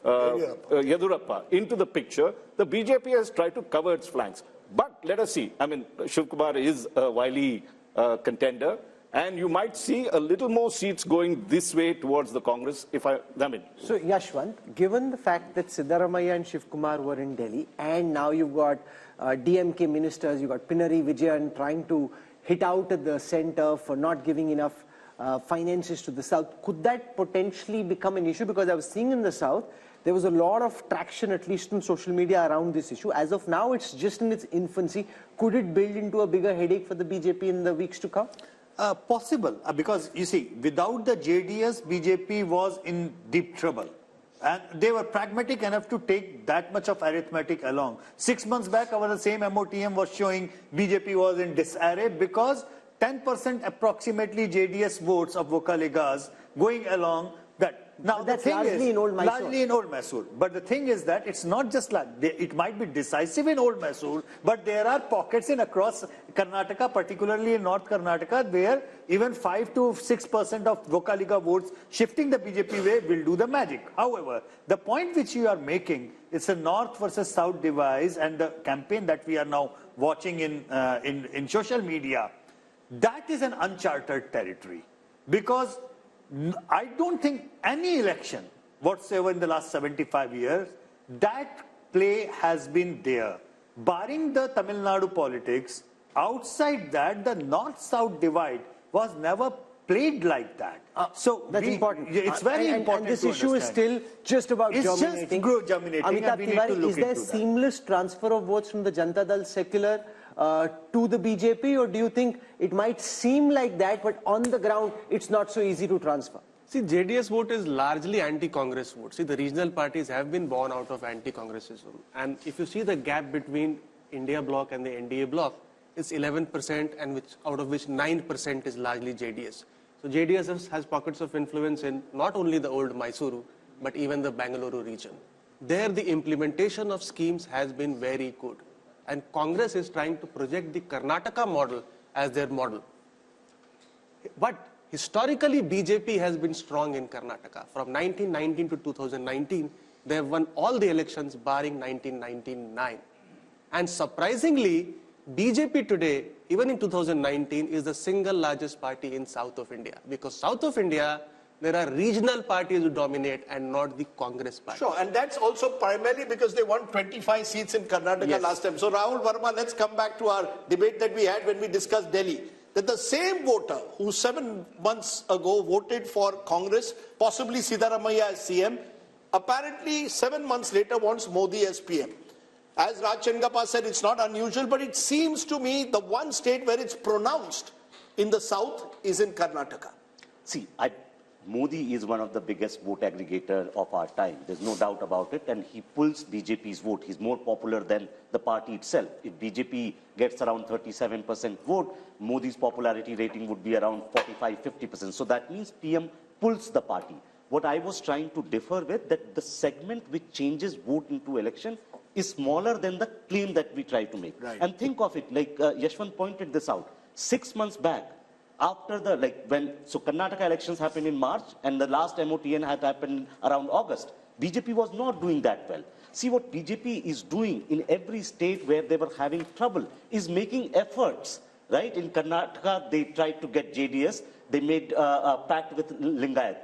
Yedurappa into the picture, the BJP has tried to cover its flanks. But let us see. I mean, Shiv Kumar is a wily contender, and you might see a little more seats going this way towards the Congress, I mean. So, Yashwant, given the fact that Siddaramaiah and Shiv Kumar were in Delhi, and now you've got DMK ministers, you've got Pinarayi Vijayan trying to hit out at the center for not giving enough finances to the south, could that potentially become an issue? Because I was seeing in the south, there was a lot of traction, at least in social media, around this issue. As of now, it's just in its infancy. Could it build into a bigger headache for the BJP in the weeks to come? Possible, because you see, without the JDS, BJP was in deep trouble. And they were pragmatic enough to take that much of arithmetic along. 6 months back, the same MOTM was showing BJP was in disarray because 10% approximately JDS votes of Vocaligas going along that. Now, that's the thing largely is, in Old Mysore. Largely in Old Mysore. But the thing is that it's not just like, it might be decisive in Old Mysore, but there are pockets in across Karnataka, particularly in North Karnataka, where even 5 to 6% of Vocaliga votes shifting the BJP way will do the magic. However, the point which you are making, it's a North versus South divide, and the campaign that we are now watching in social media, that is an uncharted territory. Because I don't think any election whatsoever in the last 75 years, that play has been there. Barring the Tamil Nadu politics, outside that, the North-South divide was never played like that. So that's important. It's very important. And this issue is still just about germinating. It's just germinating. Amitabh Tiwari, is there seamless transfer of votes from the Janata Dal secular to the BJP, or do you think it might seem like that, but on the ground, it's not so easy to transfer? See, JDS vote is largely anti-Congress vote. See, the regional parties have been born out of anti-Congressism. And if you see the gap between India bloc and the NDA bloc, it's 11%, and out of which 9% is largely JDS. So JDS has pockets of influence in not only the old Mysuru, but even the Bangalore region. There, the implementation of schemes has been very good. And Congress is trying to project the Karnataka model as their model. But historically, BJP has been strong in Karnataka. From 1919 to 2019, they have won all the elections barring 1999. And surprisingly, BJP today, even in 2019, is the single largest party in South of India. Because South of India, there are regional parties who dominate and not the Congress party. Sure, and that's also primarily because they won 25 seats in Karnataka last time. So Rahul Verma, let's come back to our debate that we had when we discussed Delhi. That the same voter who 7 months ago voted for Congress, possibly Siddaramaiah as CM, apparently 7 months later wants Modi as PM. As Raj Chengappa said, it's not unusual, but it seems to me the one state where it's pronounced in the south is in Karnataka. See, Modi is one of the biggest vote aggregator of our time. There's no doubt about it. And he pulls BJP's vote. He's more popular than the party itself. If BJP gets around 37% vote, Modi's popularity rating would be around 45-50%. So that means PM pulls the party. What I was trying to differ with, that the segment which changes vote into election is smaller than the claim that we try to make. Right. And think of it, like Yashwant pointed this out. 6 months back, after the, so Karnataka elections happened in March and the last MOTN had happened around August. BJP was not doing that well. See, what BJP is doing in every state where they were having trouble is making efforts, right? In Karnataka, they tried to get JDS. They made a pact with Lingayat.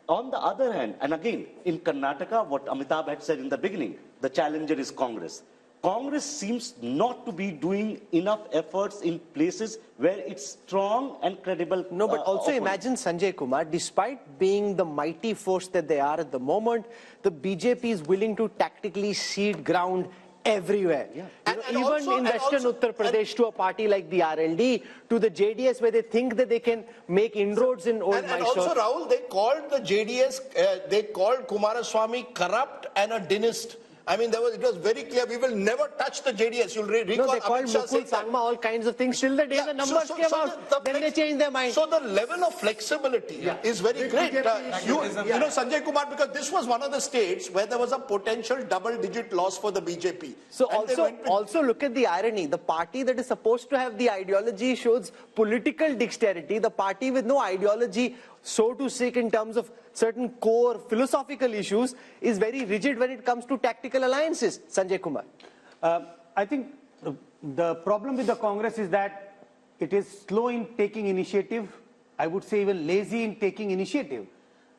On the other hand, and again, in Karnataka, what Amitabh had said in the beginning, the challenger is Congress. Congress seems not to be doing enough efforts in places where it's strong and credible. No, but also imagine Sanjay Kumar, despite being the mighty force that they are at the moment, the BJP is willing to tactically cede ground everywhere. Yeah. Even in Western Uttar Pradesh, to a party like the RLD, to the JDS, where they think that they can make inroads in Old Mysore. And also, Rahul, they called the JDS, they called Kumaraswamy corrupt and a dynast. I mean, it was very clear, we will never touch the JDS. You'll recall no, they called Mukul Sangma all kinds of things. Till the day the numbers came out, then they changed their mind. So the level of flexibility is very great. You know, Sanjay Kumar, because this was one of the states where there was a potential double-digit loss for the BJP. So also look at the irony. The party that is supposed to have the ideology shows political dexterity. The party with no ideology so to speak, in terms of certain core philosophical issues, is very rigid when it comes to tactical alliances. Sanjay Kumar. I think the problem with the Congress is that it is slow in taking initiative. I would say even lazy in taking initiative.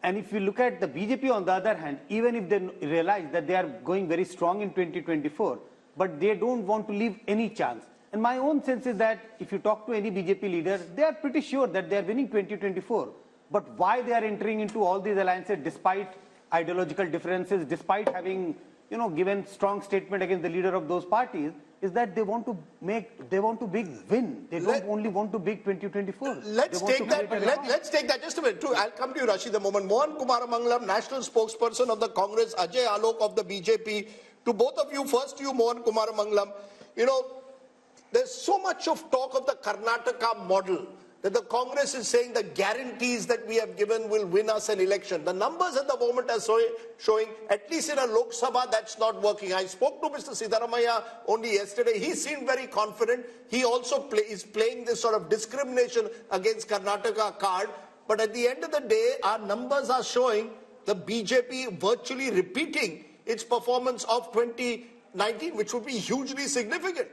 And if you look at the BJP on the other hand, even if they realize that they are going very strong in 2024, but they don't want to leave any chance. And my own sense is that if you talk to any BJP leader, they are pretty sure that they are winning 2024. But why they are entering into all these alliances despite ideological differences, despite having, given strong statement against the leader of those parties, is that they want to big win. They don't only want to big 2024. Let's take that just a minute. I'll come to you, Rashid, the moment. Mohan Kumaramangalam, national spokesperson of the Congress, Ajay Alok of the BJP. To both of you, first to you, Mohan Kumaramangalam. There's so much of talk of the Karnataka model that the Congress is saying the guarantees that we have given will win us an election. The numbers at the moment are showing, at least in a Lok Sabha, that's not working. I spoke to Mr. Siddaramaiah only yesterday. He seemed very confident. He also is playing this sort of discrimination against Karnataka card. But at the end of the day, our numbers are showing the BJP virtually repeating its performance of 2019, which would be hugely significant.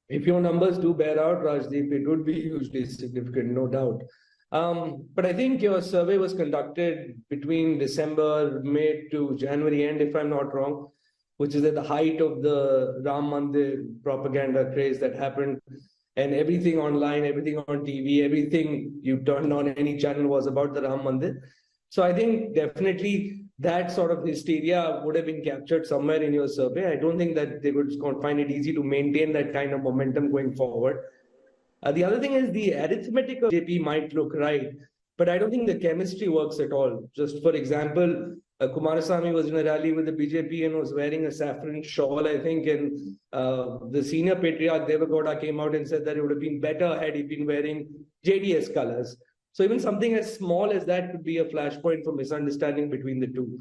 If your numbers do bear out, Rajdeep, it would be hugely significant, no doubt. But I think your survey was conducted between December, May to January end, if I'm not wrong, which is at the height of the Ram Mandir propaganda craze that happened. And everything online, everything on TV, everything you turned on any channel was about the Ram Mandir. So I think definitely that sort of hysteria would have been captured somewhere in your survey. I don't think that they would find it easy to maintain that kind of momentum going forward. The other thing is the arithmetic of JP might look right, but I don't think the chemistry works at all. Just for example, Kumarasamy was in a rally with the BJP and was wearing a saffron shawl, I think, and the senior patriarch Devagowda came out and said that it would have been better had he been wearing JDS colors. So even something as small as that could be a flashpoint for misunderstanding between the two.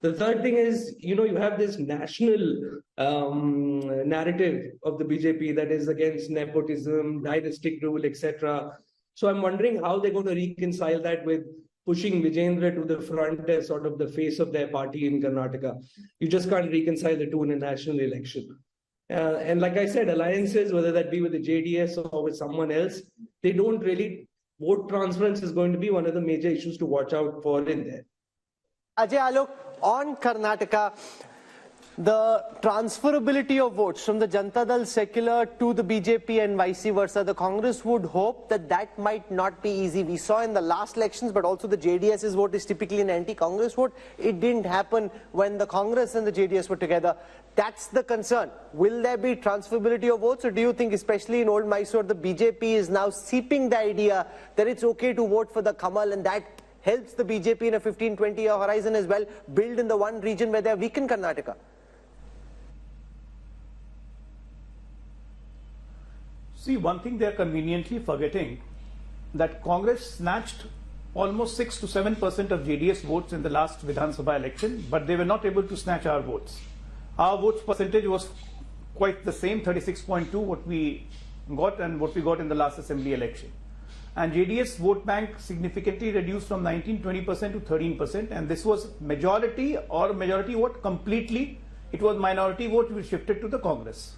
The third thing is, you have this national narrative of the BJP that is against nepotism, dynastic rule, etc. So I'm wondering how they're going to reconcile that with pushing Vijayendra to the front as sort of the face of their party in Karnataka. You just can't reconcile the two in a national election. And like I said, alliances, whether that be with the JDS or with someone else, they don't really. Vote transference is going to be one of the major issues to watch out for in there. Ajay Alok, on Karnataka, the transferability of votes from the Janata Dal secular to the BJP and vice versa, the Congress would hope that that might not be easy. We saw in the last elections, but also the JDS's vote is typically an anti-Congress vote. It didn't happen when the Congress and the JDS were together. That's the concern. Will there be transferability of votes, or do you think, especially in Old Mysore, the BJP is now seeping the idea that it's okay to vote for the Kamal, and that helps the BJP in a 15-20 year horizon as well, build in the one region where they're weak in Karnataka? See, one thing they are conveniently forgetting, that Congress snatched almost 6 to 7% of JDS votes in the last Vidhan Sabha election, but they were not able to snatch our votes. Our votes percentage was quite the same, 36.2, what we got and what we got in the last assembly election. And JDS vote bank significantly reduced from 19-20% to 13%, and this was majority vote completely. It was minority vote which shifted to the Congress.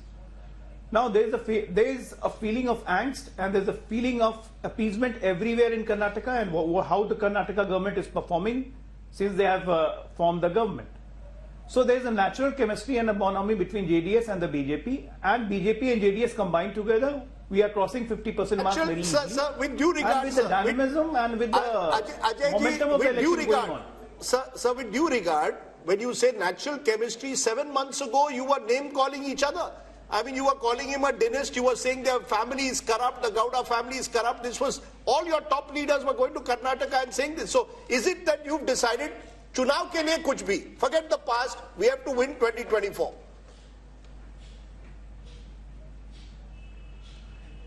Now there is a feeling of angst and there is a feeling of appeasement everywhere in Karnataka, and how the Karnataka government is performing since they have formed the government. So there is a natural chemistry and a bonhomie between JDS and the BJP, and BJP and JDS combined together, we are crossing 50% mark very easily. Sir, with due regard, and with the dynamism and with the momentum of the election going on. Sir, with due regard, when you say natural chemistry, 7 months ago you were name calling each other. I mean, you were calling him a dynast, you were saying their family is corrupt, the Gowda family is corrupt. This was, all your top leaders were going to Karnataka and saying this. So, is it that you've decided, chunav ke liye kuch bhi, forget the past, we have to win 2024?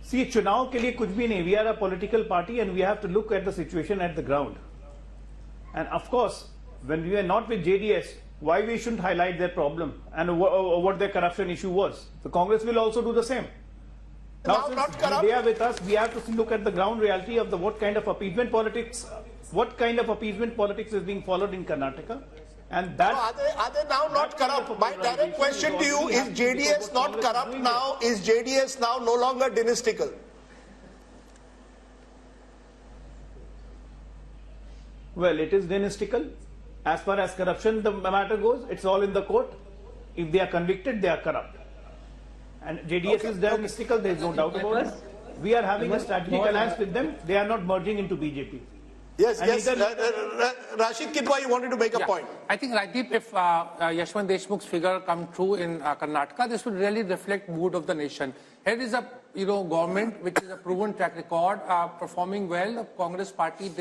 See, chunav ke liye kuch bhi nahi. We are a political party and we have to look at the situation at the ground. And of course, when we are not with JDS, why we shouldn't highlight their problem and what their corruption issue was. The Congress will also do the same. Now, Now not since corrupt? they are with us, we have to look at the ground reality of what kind of appeasement politics is being followed in Karnataka. And that, Are they now not corrupt? My direct question to you is JDS not corrupt now? Is JDS now no longer dynastical? well, it is dynastical. As far as corruption the matter goes, it's all in the court. If they are convicted, they are corrupt. And JDS is dynastical, there is no doubt about it. We are having a strategic alliance with them. They are not merging into BJP. Yes, And yes. Rashid Kidwai, you wanted to make a point. I think, Rajdeep, if Yashwant Deshmukh's figure come true in Karnataka, this would really reflect mood of the nation. Here is a government which is a proven track record, performing well. The Congress party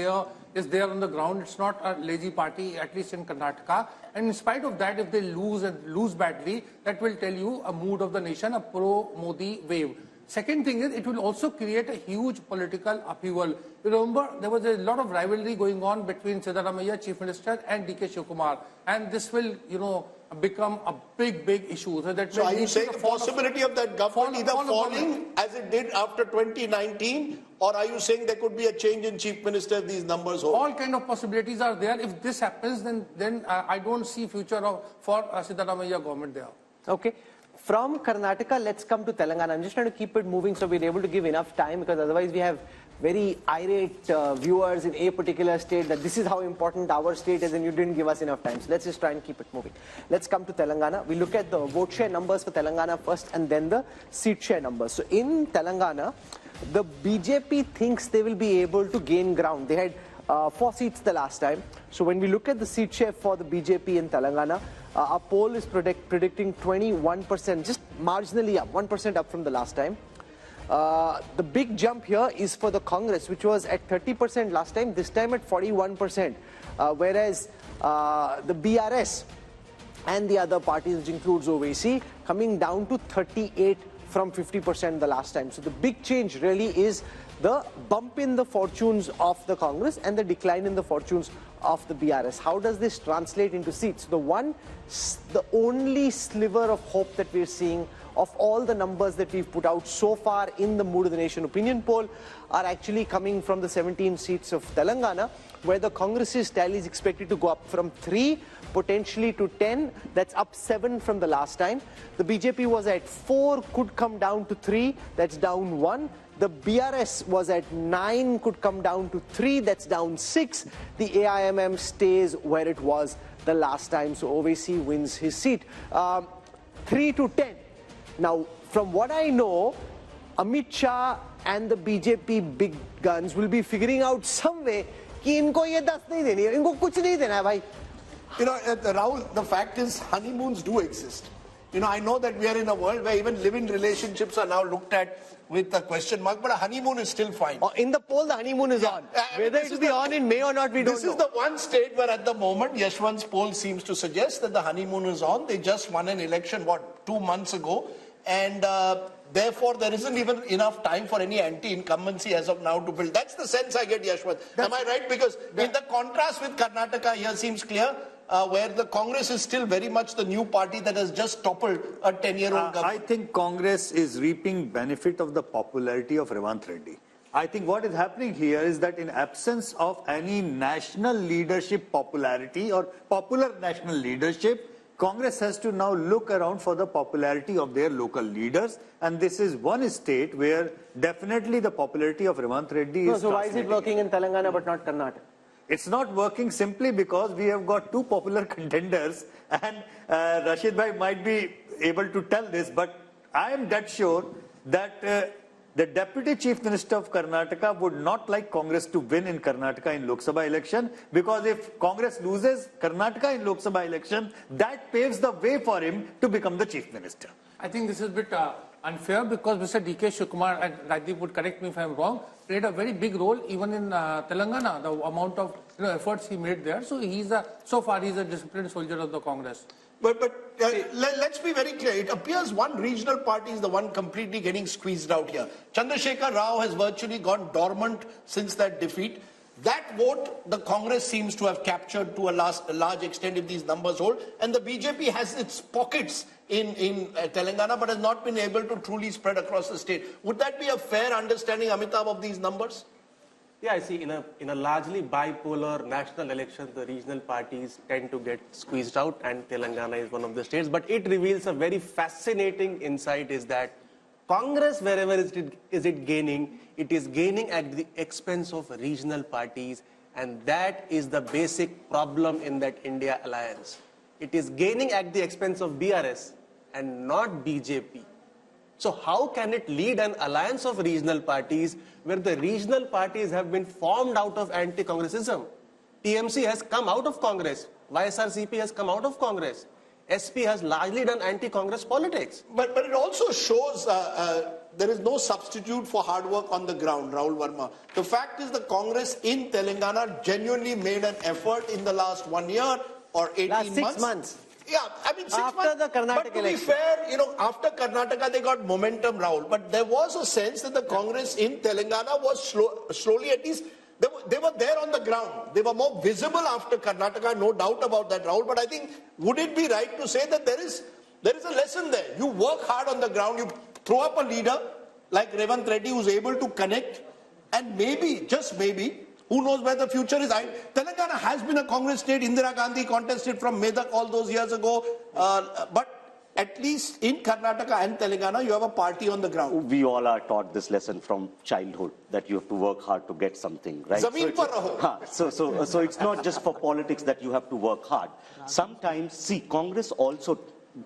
is there on the ground. It's not a lazy party, at least in Karnataka. And in spite of that, if they lose badly, that will tell you a mood of the nation, a pro-Modi wave. Second thing is, it will also create a huge political upheaval. You remember, there was a lot of rivalry going on between Siddaramaiah, Chief Minister, and DK Shivakumar. And this will, become a big issue. So are you saying the possibility of that government either falling as it did after 2019, or are you saying there could be a change in Chief Minister if these numbers hold? All kind of possibilities are there. If this happens, then I don't see future for Siddaramaiah government there. Okay. From Karnataka, let's come to Telangana. I'm just trying to keep it moving so we're able to give enough time, because otherwise we have very irate viewers in a particular state that this is how important our state is and you didn't give us enough time. So let's just try and keep it moving. Let's come to Telangana. We look at the vote share numbers for Telangana first and then the seat share numbers. So in Telangana, the BJP thinks they will be able to gain ground. They had 4 seats the last time. So when we look at the seat share for the BJP in Telangana, our poll is predicting 21%, just marginally up, 1% up from the last time. The big jump here is for the Congress, which was at 30% last time, this time at 41%. Whereas the BRS and the other parties, which includes OVC, coming down to 38 from 50% the last time. So the big change really is the bump in the fortunes of the Congress and the decline in the fortunes of the BRS. How does this translate into seats? The only sliver of hope that we're seeing of all the numbers that we've put out so far in the Mood of the Nation opinion poll are actually coming from the 17 seats of Telangana, where the Congress's tally is expected to go up from 3 potentially to 10. That's up 7 from the last time. The BJP was at 4, could come down to 3. That's down 1. The BRS was at 9, could come down to 3. That's down 6. The AIMM stays where it was the last time. So OVC wins his seat. 3 to 10. Now, from what I know, Amit Shah and the BJP big guns will be figuring out some way कि इनको ये 10 नहीं देनी है, इनको कुछ नहीं देना है भाई. Rahul, the fact is honeymoons do exist. I know that we are in a world where even live-in relationships are now looked at with a question mark, but a honeymoon is still fine. In the poll, the honeymoon is on. Whether it will be on in May or not, we don't know. This is the one state where at the moment, Yashwant's poll seems to suggest that the honeymoon is on. They just won an election, 2 months ago? And therefore, there isn't even enough time for any anti-incumbency as of now to build. That's the sense I get, Yashwant. Am I right? Because in the contrast with Karnataka here seems clear, where the Congress is still very much the new party that has just toppled a 10-year-old government. I think Congress is reaping benefit of the popularity of Revanth Reddy. I think what is happening here is that in absence of any national leadership popularity or popular national leadership, Congress has to now look around for the popularity of their local leaders, and this is one state where definitely the popularity of Revanth Reddy is. So why is it working in Telangana but not Karnataka? It's not working simply because we have got 2 popular contenders, and Rashid Bhai might be able to tell this, but I am dead sure that the Deputy Chief Minister of Karnataka would not like Congress to win in Karnataka in Lok Sabha election, because if Congress loses Karnataka in Lok Sabha election, that paves the way for him to become the Chief Minister. I think this is a bit unfair, because Mr. DK Shivakumar, and Rajdeep would correct me if I am wrong, played a very big role even in Telangana, the amount of efforts he made there. So so far he's a disciplined soldier of the Congress. But let's be very clear. It appears one regional party is the one completely getting squeezed out here. Chandrasekhar Rao has virtually gone dormant since that defeat. That vote, the Congress seems to have captured to a large extent if these numbers hold. And the BJP has its pockets in Telangana, but has not been able to truly spread across the state. Would that be a fair understanding, Amitabh, of these numbers? Yeah, I see. In a largely bipolar national election, the regional parties tend to get squeezed out, and Telangana is one of the states. But it reveals a very fascinating insight: is that Congress, wherever is it gaining, it is gaining at the expense of regional parties, and that is the basic problem in that India alliance. It is gaining at the expense of BRS and not BJP. So how can it lead an alliance of regional parties where the regional parties have been formed out of anti-Congressism? TMC has come out of Congress. YSRCP has come out of Congress. SP has largely done anti-Congress politics. But it also shows there is no substitute for hard work on the ground, Rahul Verma. The fact is the Congress in Telangana genuinely made an effort in the last 1 year or 18 last months. 6 months. Yeah, I mean 6 After months. the Karnataka but to election. be fair, after Karnataka they got momentum, Rahul. But there was a sense that the Congress in Telangana was slowly at least, they were there on the ground. They were more visible after Karnataka, no doubt about that, Rahul. But I think, would it be right to say that there is a lesson there? You work hard on the ground, you throw up a leader like Revanth Reddy who's able to connect, and maybe, just maybe, who knows where the future is? Telangana has been a Congress state. Indira Gandhi contested from Medak all those years ago. But at least in Karnataka and Telangana, you have a party on the ground. We all are taught this lesson from childhood, that you have to work hard to get something, right? Zameen par raho. So it's not just for politics that you have to work hard. Sometimes, see, Congress also,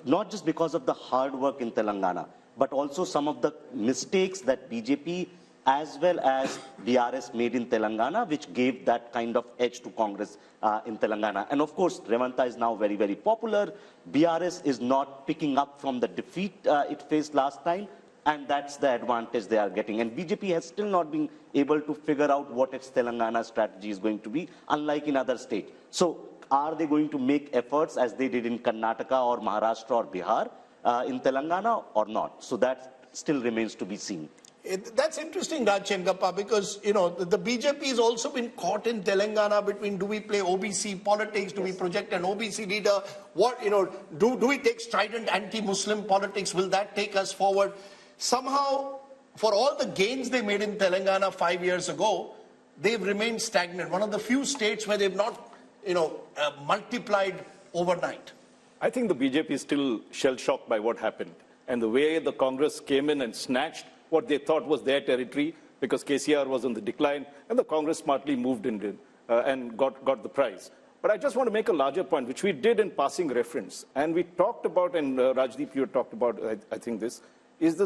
not just because of the hard work in Telangana, but also some of the mistakes that BJP as well as BRS made in Telangana, which gave that kind of edge to Congress in Telangana. And of course, Revanta is now very, very popular. BRS is not picking up from the defeat it faced last time, and that's the advantage they are getting. And BJP has still not been able to figure out what its Telangana strategy is going to be, unlike in other states. So are they going to make efforts as they did in Karnataka or Maharashtra or Bihar in Telangana or not? So that still remains to be seen. That's interesting, Raj Chengappa, because, the BJP has also been caught in Telangana between, do we play OBC politics, do we project an OBC leader, what, do we take strident anti-Muslim politics, will that take us forward? Somehow, for all the gains they made in Telangana 5 years ago, they've remained stagnant. One of the few states where they've not, multiplied overnight. I think the BJP is still shell-shocked by what happened. And the way the Congress came in and snatched what they thought was their territory, because KCR was on the decline, and the Congress smartly moved in and got the prize. But I just want to make a larger point, which we did in passing reference. And we talked about, and Rajdeep, you talked about, I think this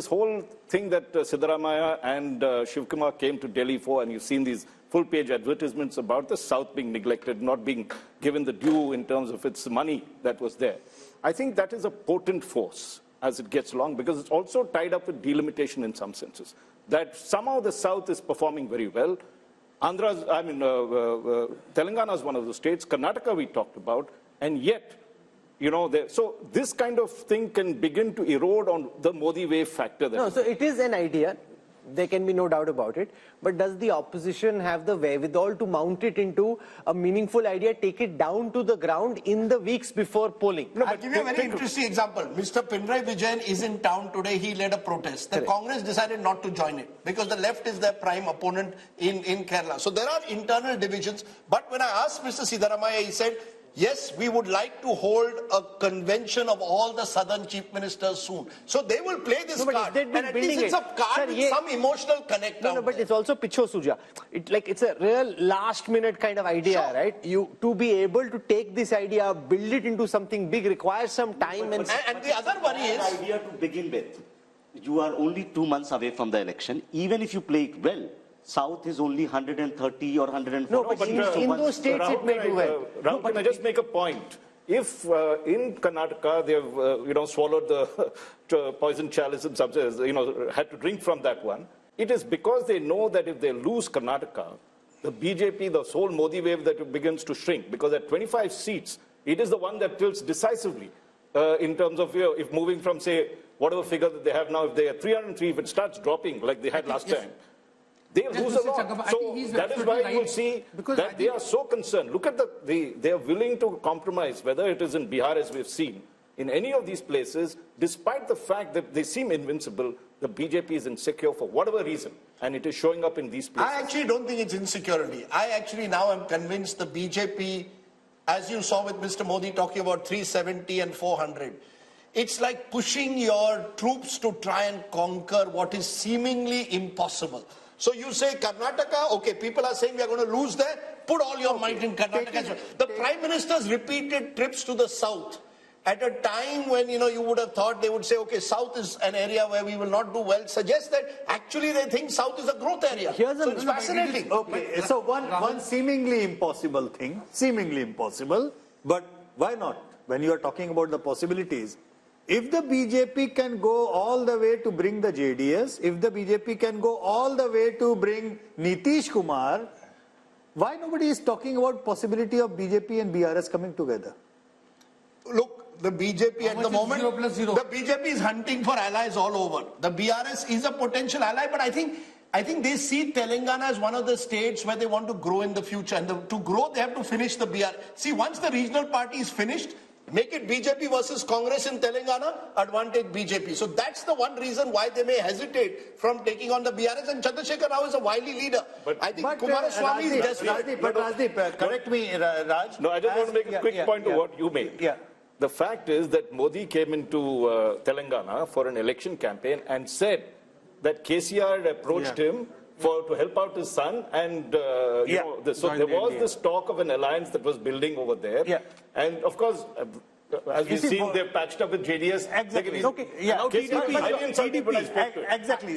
whole thing that Siddaramaiah and Shivkumar came to Delhi for, and you've seen these full-page advertisements about the South being neglected, not being given the due in terms of its money that was there. I think that is a potent force as it gets along, because it's also tied up with delimitation in some senses. That somehow the South is performing very well. Telangana is one of the states, Karnataka we talked about, and yet, so this kind of thing can begin to erode on the Modi wave factor. No, so it is an idea. There can be no doubt about it. But does the opposition have the wherewithal to mount it into a meaningful idea, take it down to the ground in the weeks before polling? No, but give you a very interesting example. Mr. Pinarayi Vijayan is in town today. He led a protest. The Congress decided not to join it because the left is their prime opponent in Kerala. So there are internal divisions. But when I asked Mr. Siddaramaiah, he said, yes, we would like to hold a convention of all the southern chief ministers soon. So they will play this card. And at least it's a card with some emotional connect. No, but it's also Picho Suja. It's a real last minute kind of idea, right? To be able to take this idea, build it into something big requires some time. And the other worry is... The idea to begin with, you are only 2 months away from the election. Even if you play it well, South is only 130 or 140. No, but in those states Rahul, it may do well. Rahul, can I just make a point? If in Karnataka they've swallowed the poison chalice in some sense, had to drink from that one, it is because they know that if they lose Karnataka, the BJP, the whole Modi wave that begins to shrink, because at 25 seats, it is the one that tilts decisively in terms of if moving from, say, whatever figure that they have now, if they are 303, if it starts dropping like they had last time, They Yes, lose Mr. a lot. Chakaba, I So think he's that is absolutely why you'll right, see because I that they think- are so concerned. Look at they are willing to compromise, whether it is in Bihar, as we've seen, in any of these places, despite the fact that they seem invincible, the BJP is insecure for whatever reason, and it is showing up in these places. I actually don't think it's insecurity. I actually now am convinced the BJP, as you saw with Mr. Modi talking about 370 and 400, it's like pushing your troops to try and conquer what is seemingly impossible. So you say Karnataka, okay, people are saying we are going to lose there, put all your might in Karnataka. The Prime Minister's repeated trips to the south, at a time when, you would have thought they would say, okay, South is an area where we will not do well, suggests that actually they think South is a growth area. So it's fascinating. Okay, so one seemingly impossible thing, seemingly impossible, but why not? When you are talking about the possibilities, if the BJP can go all the way to bring the JDS, if the BJP can go all the way to bring Nitish Kumar, why nobody is talking about possibility of BJP and BRS coming together? Look, the BJP at the moment, 0+0? the BJP is hunting for allies all over. The BRS is a potential ally, but I think they see Telangana as one of the states where they want to grow in the future. And to grow, they have to finish the BRS. See, once the regional party is finished, make it BJP versus Congress in Telangana, advantage BJP. So that's the one reason why they may hesitate from taking on the BRS. And Chandrasekhar Rao is a wily leader. I think Kumaraswamy is desperate. Rajdeep, correct me, Raj. No, I just want to make a quick point to what you made. Yeah. The fact is that Modi came into Telangana for an election campaign and said that KCR approached him to help out his son, and so there was this talk of an alliance that was building over there. Yeah. And of course, as we've seen, they've patched up with JDS. Exactly. Okay. Yeah. Exactly.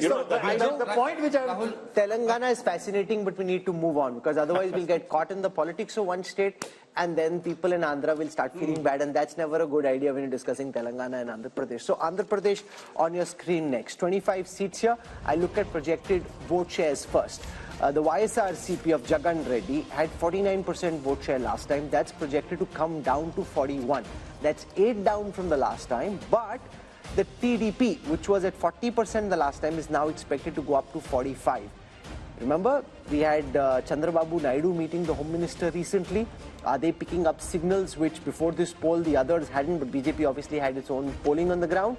So the point which I Telangana is fascinating, but we need to move on because otherwise we'll get caught in the politics of one state and then people in Andhra will start feeling bad, and that's never a good idea when you're discussing Telangana and Andhra Pradesh. So Andhra Pradesh on your screen next. 25 seats here. I look at projected vote shares first. The YSRCP of Jagan Reddy had 49% vote share last time. That's projected to come down to 41. That's 8 down from the last time. But the TDP, which was at 40% the last time, is now expected to go up to 45. Remember, we had Chandrababu Naidu meeting the Home Minister recently. Are they picking up signals which before this poll the others hadn't, but BJP obviously had its own polling on the ground?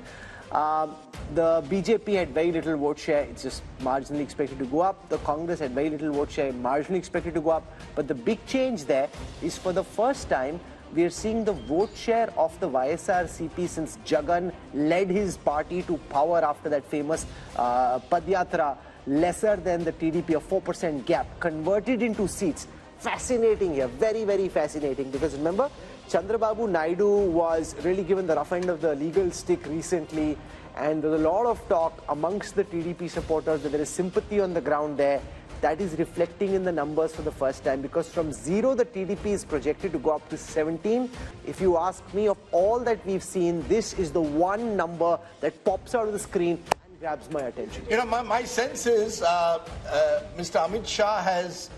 The BJP had very little vote share, it's just marginally expected to go up. The Congress had very little vote share, marginally expected to go up. But the big change there is for the first time, we are seeing the vote share of the YSRCP since Jagan led his party to power after that famous Padyatra, lesser than the TDP, a 4% gap, converted into seats. Fascinating here, very, very fascinating, because remember, Chandrababu Naidu was really given the rough end of the legal stick recently, and there's a lot of talk amongst the TDP supporters that there is sympathy on the ground there. That is reflecting in the numbers for the first time, because from 0 the TDP is projected to go up to 17. If you ask me, of all that we've seen, this is the one number that pops out of the screen and grabs my attention. My sense is Mr. Amit Shah has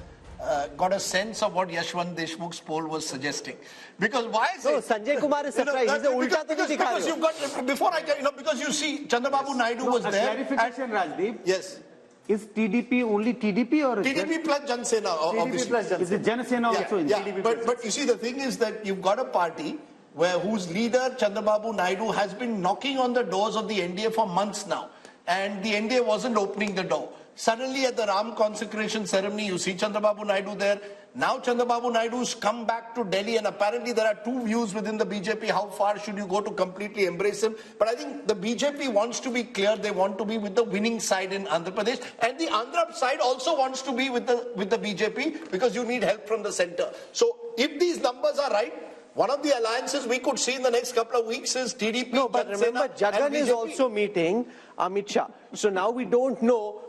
got a sense of what Yashwant Deshmukh's poll was suggesting. Because why is No, it? Sanjay Kumar is surprised. He's the ulta to dikha because you've got, before I get, because you see, Chandrababu Naidu was there. Clarification, Rajdeep. Yes. Is TDP only TDP or TDP plus Jan Sena, obviously. plus Jan is it Jana Sena also in TDP? But you see, the thing is that you've got a party whose leader, Chandrababu Naidu, has been knocking on the doors of the NDA for months now. And the NDA wasn't opening the door. Suddenly at the Ram consecration ceremony, you see Chandrababu Naidu there. Now Chandrababu Naidu's come back to Delhi, and apparently there are two views within the BJP. How far should you go to completely embrace him? But I think the BJP wants to be clear. They want to be with the winning side in Andhra Pradesh. And the Andhra side also wants to be with the BJP because you need help from the center. So if these numbers are right, one of the alliances we could see in the next couple of weeks is TDP. No, but remember, Jagan is also meeting Amit Shah. So now we don't know.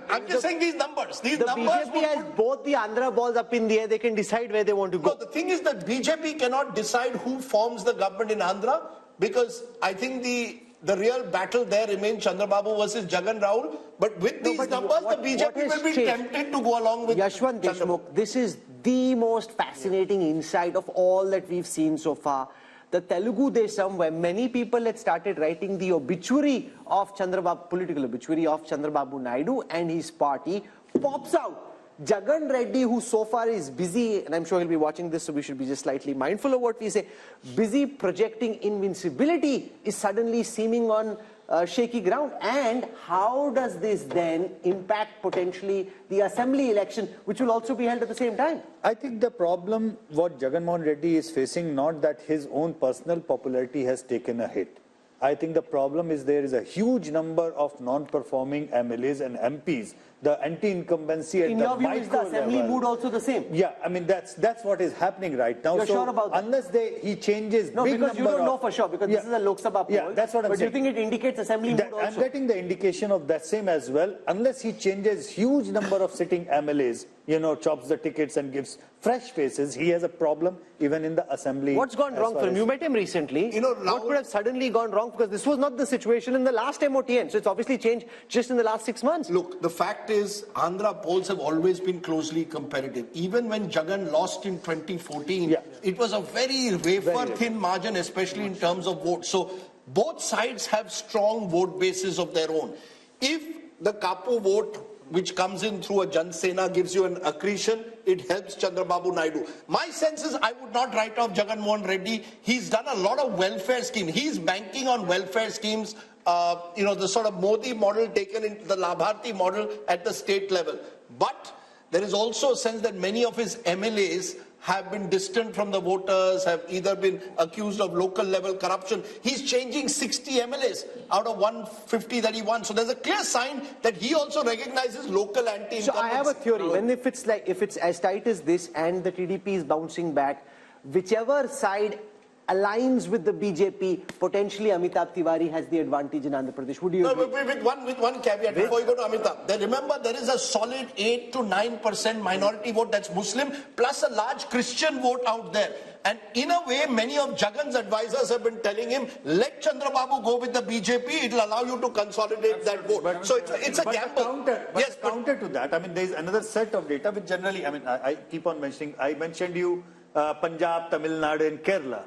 I'm just saying these numbers. These the numbers BJP has both the Andhra balls up in the air. They can decide where they want to go. No, the thing is that BJP cannot decide who forms the government in Andhra, because I think the real battle there remains Chandrababu versus Jagan Rahul. But with these numbers, the BJP will be tempted to go along with Yashwant Deshmukh. This is the most fascinating insight of all that we've seen so far. The Telugu Desam, where many people had started writing the obituary of Chandrababu, political obituary of Chandrababu Naidu and his party, pops out. Jagan Reddy, who so far is busy, and I'm sure he'll be watching this, so we should be just slightly mindful of what we say, busy projecting invincibility, is suddenly seeming on shaky ground. And how does this then impact potentially the assembly election, which will also be held at the same time? I think the problem what Jagan Mohan Reddy is facing, not that his own personal popularity has taken a hit. I think the problem is there is a huge number of non-performing MLAs and MPs. The anti-incumbency at the micro level. In your view, is the assembly mood also the same? Yeah, I mean that's what is happening right now. You're sure about that? Unless he changes, no, because you don't know for sure, because this is a Lok Sabha poll. Yeah, that's what I'm saying. But do you think it indicates assembly mood also? I'm getting the indication of that same as well. Unless he changes huge number of sitting MLAs, chops the tickets and gives fresh faces, he has a problem even in the assembly. What's gone wrong for him? You met him recently. What could have suddenly gone wrong? Because this was not the situation in the last MOTN. So it's obviously changed just in the last 6 months. Look, the fact is, Andhra polls have always been closely competitive. Even when Jagan lost in 2014, it was a very wafer-thin margin, especially in terms of votes. So both sides have strong vote bases of their own. If the Kapu vote, which comes in through a Jan Sena, gives you an accretion, it helps Chandrababu Naidu. My sense is I would not write off Jagan Mohan Reddy. He's done a lot of welfare schemes. He's banking on welfare schemes, the sort of Modi model taken into the Labharti model at the state level. But there is also a sense that many of his MLAs have been distant from the voters, have either been accused of local level corruption. He's changing 60 MLAs out of 150 that he won. So there's a clear sign that he also recognizes local anti-incumbency. So I have a theory. If it's as tight as this and the TDP is bouncing back, whichever side aligns with the BJP, potentially Amitabh Tiwari has the advantage in Andhra Pradesh. Would you agree? With one caveat before you go to Amitabh. Remember, there is a solid 8 to 9% minority vote that's Muslim, plus a large Christian vote out there. And in a way, many of Jagan's advisors have been telling him, let Chandrababu go with the BJP, it will allow you to consolidate that vote. But, so it's a gamble. Counter to that, I mean, there is another set of data which generally, I keep on mentioning, I mentioned you Punjab, Tamil Nadu and Kerala.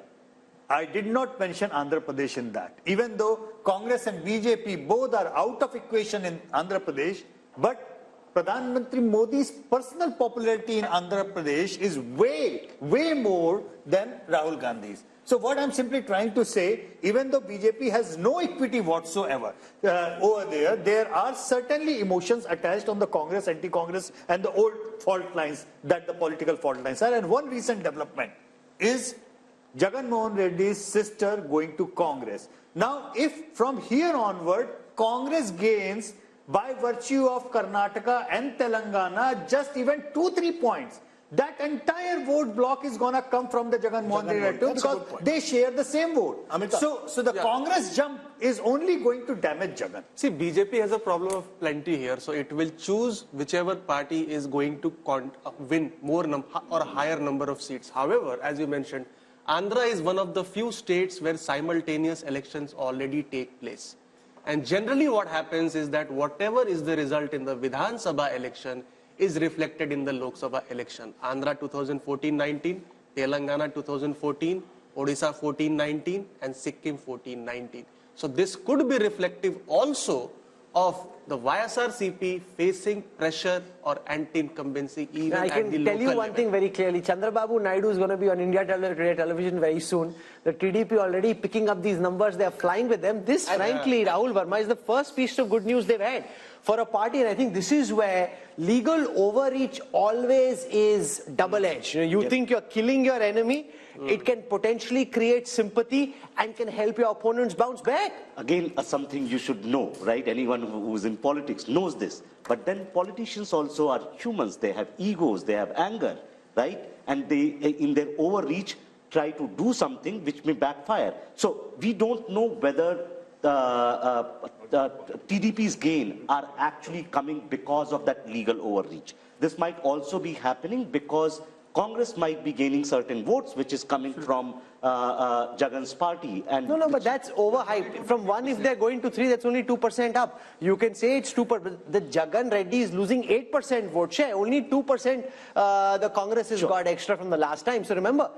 I did not mention Andhra Pradesh in that. Even though Congress and BJP both are out of equation in Andhra Pradesh, but Pradhan Mantri Modi's personal popularity in Andhra Pradesh is way, way more than Rahul Gandhi's. So what I'm simply trying to say, even though BJP has no equity whatsoever over there, there are certainly emotions attached on the Congress, anti-Congress and the old fault lines that the political fault lines are. And one recent development is Jagan Mohan Reddy's sister going to Congress. Now, if from here onward, Congress gains by virtue of Karnataka and Telangana just even 2-3 points, that entire vote block is going to come from the Jagan Mohan Reddy because they share the same vote. So the Congress jump is only going to damage Jagan. See, BJP has a problem of plenty here, so it will choose whichever party is going to win more or a higher number of seats. However, as you mentioned, Andhra is one of the few states where simultaneous elections already take place. And generally what happens is that whatever is the result in the Vidhan Sabha election is reflected in the Lok Sabha election. Andhra 2014-19, Telangana 2014, Odisha 14-19 and Sikkim 14-19. So this could be reflective also of the YSRCP facing pressure or anti-incumbency even at the local level. I can tell you one thing very clearly. Chandrababu Naidu is going to be on India Today television very soon. The TDP already picking up these numbers. They are flying with them. This, frankly, Rahul Verma, is the first piece of good news they've had for a party. And I think this is where legal overreach always is double-edged. You think you're killing your enemy. It can potentially create sympathy and can help your opponents bounce back. Again, something you should know, right? Anyone who's in politics knows this. But then politicians also are humans. They have egos, they have anger, right? And they, in their overreach, try to do something which may backfire. So we don't know whether TDP's gain are actually coming because of that legal overreach. This might also be happening because Congress might be gaining certain votes, which is coming from Jagan's party. And no, but that's overhyped. From 1, if they're going to 3, that's only 2% up. You can say it's 2%. But the Jagan Reddy is losing 8% vote share. Only 2% the Congress has got extra from the last time. So remember,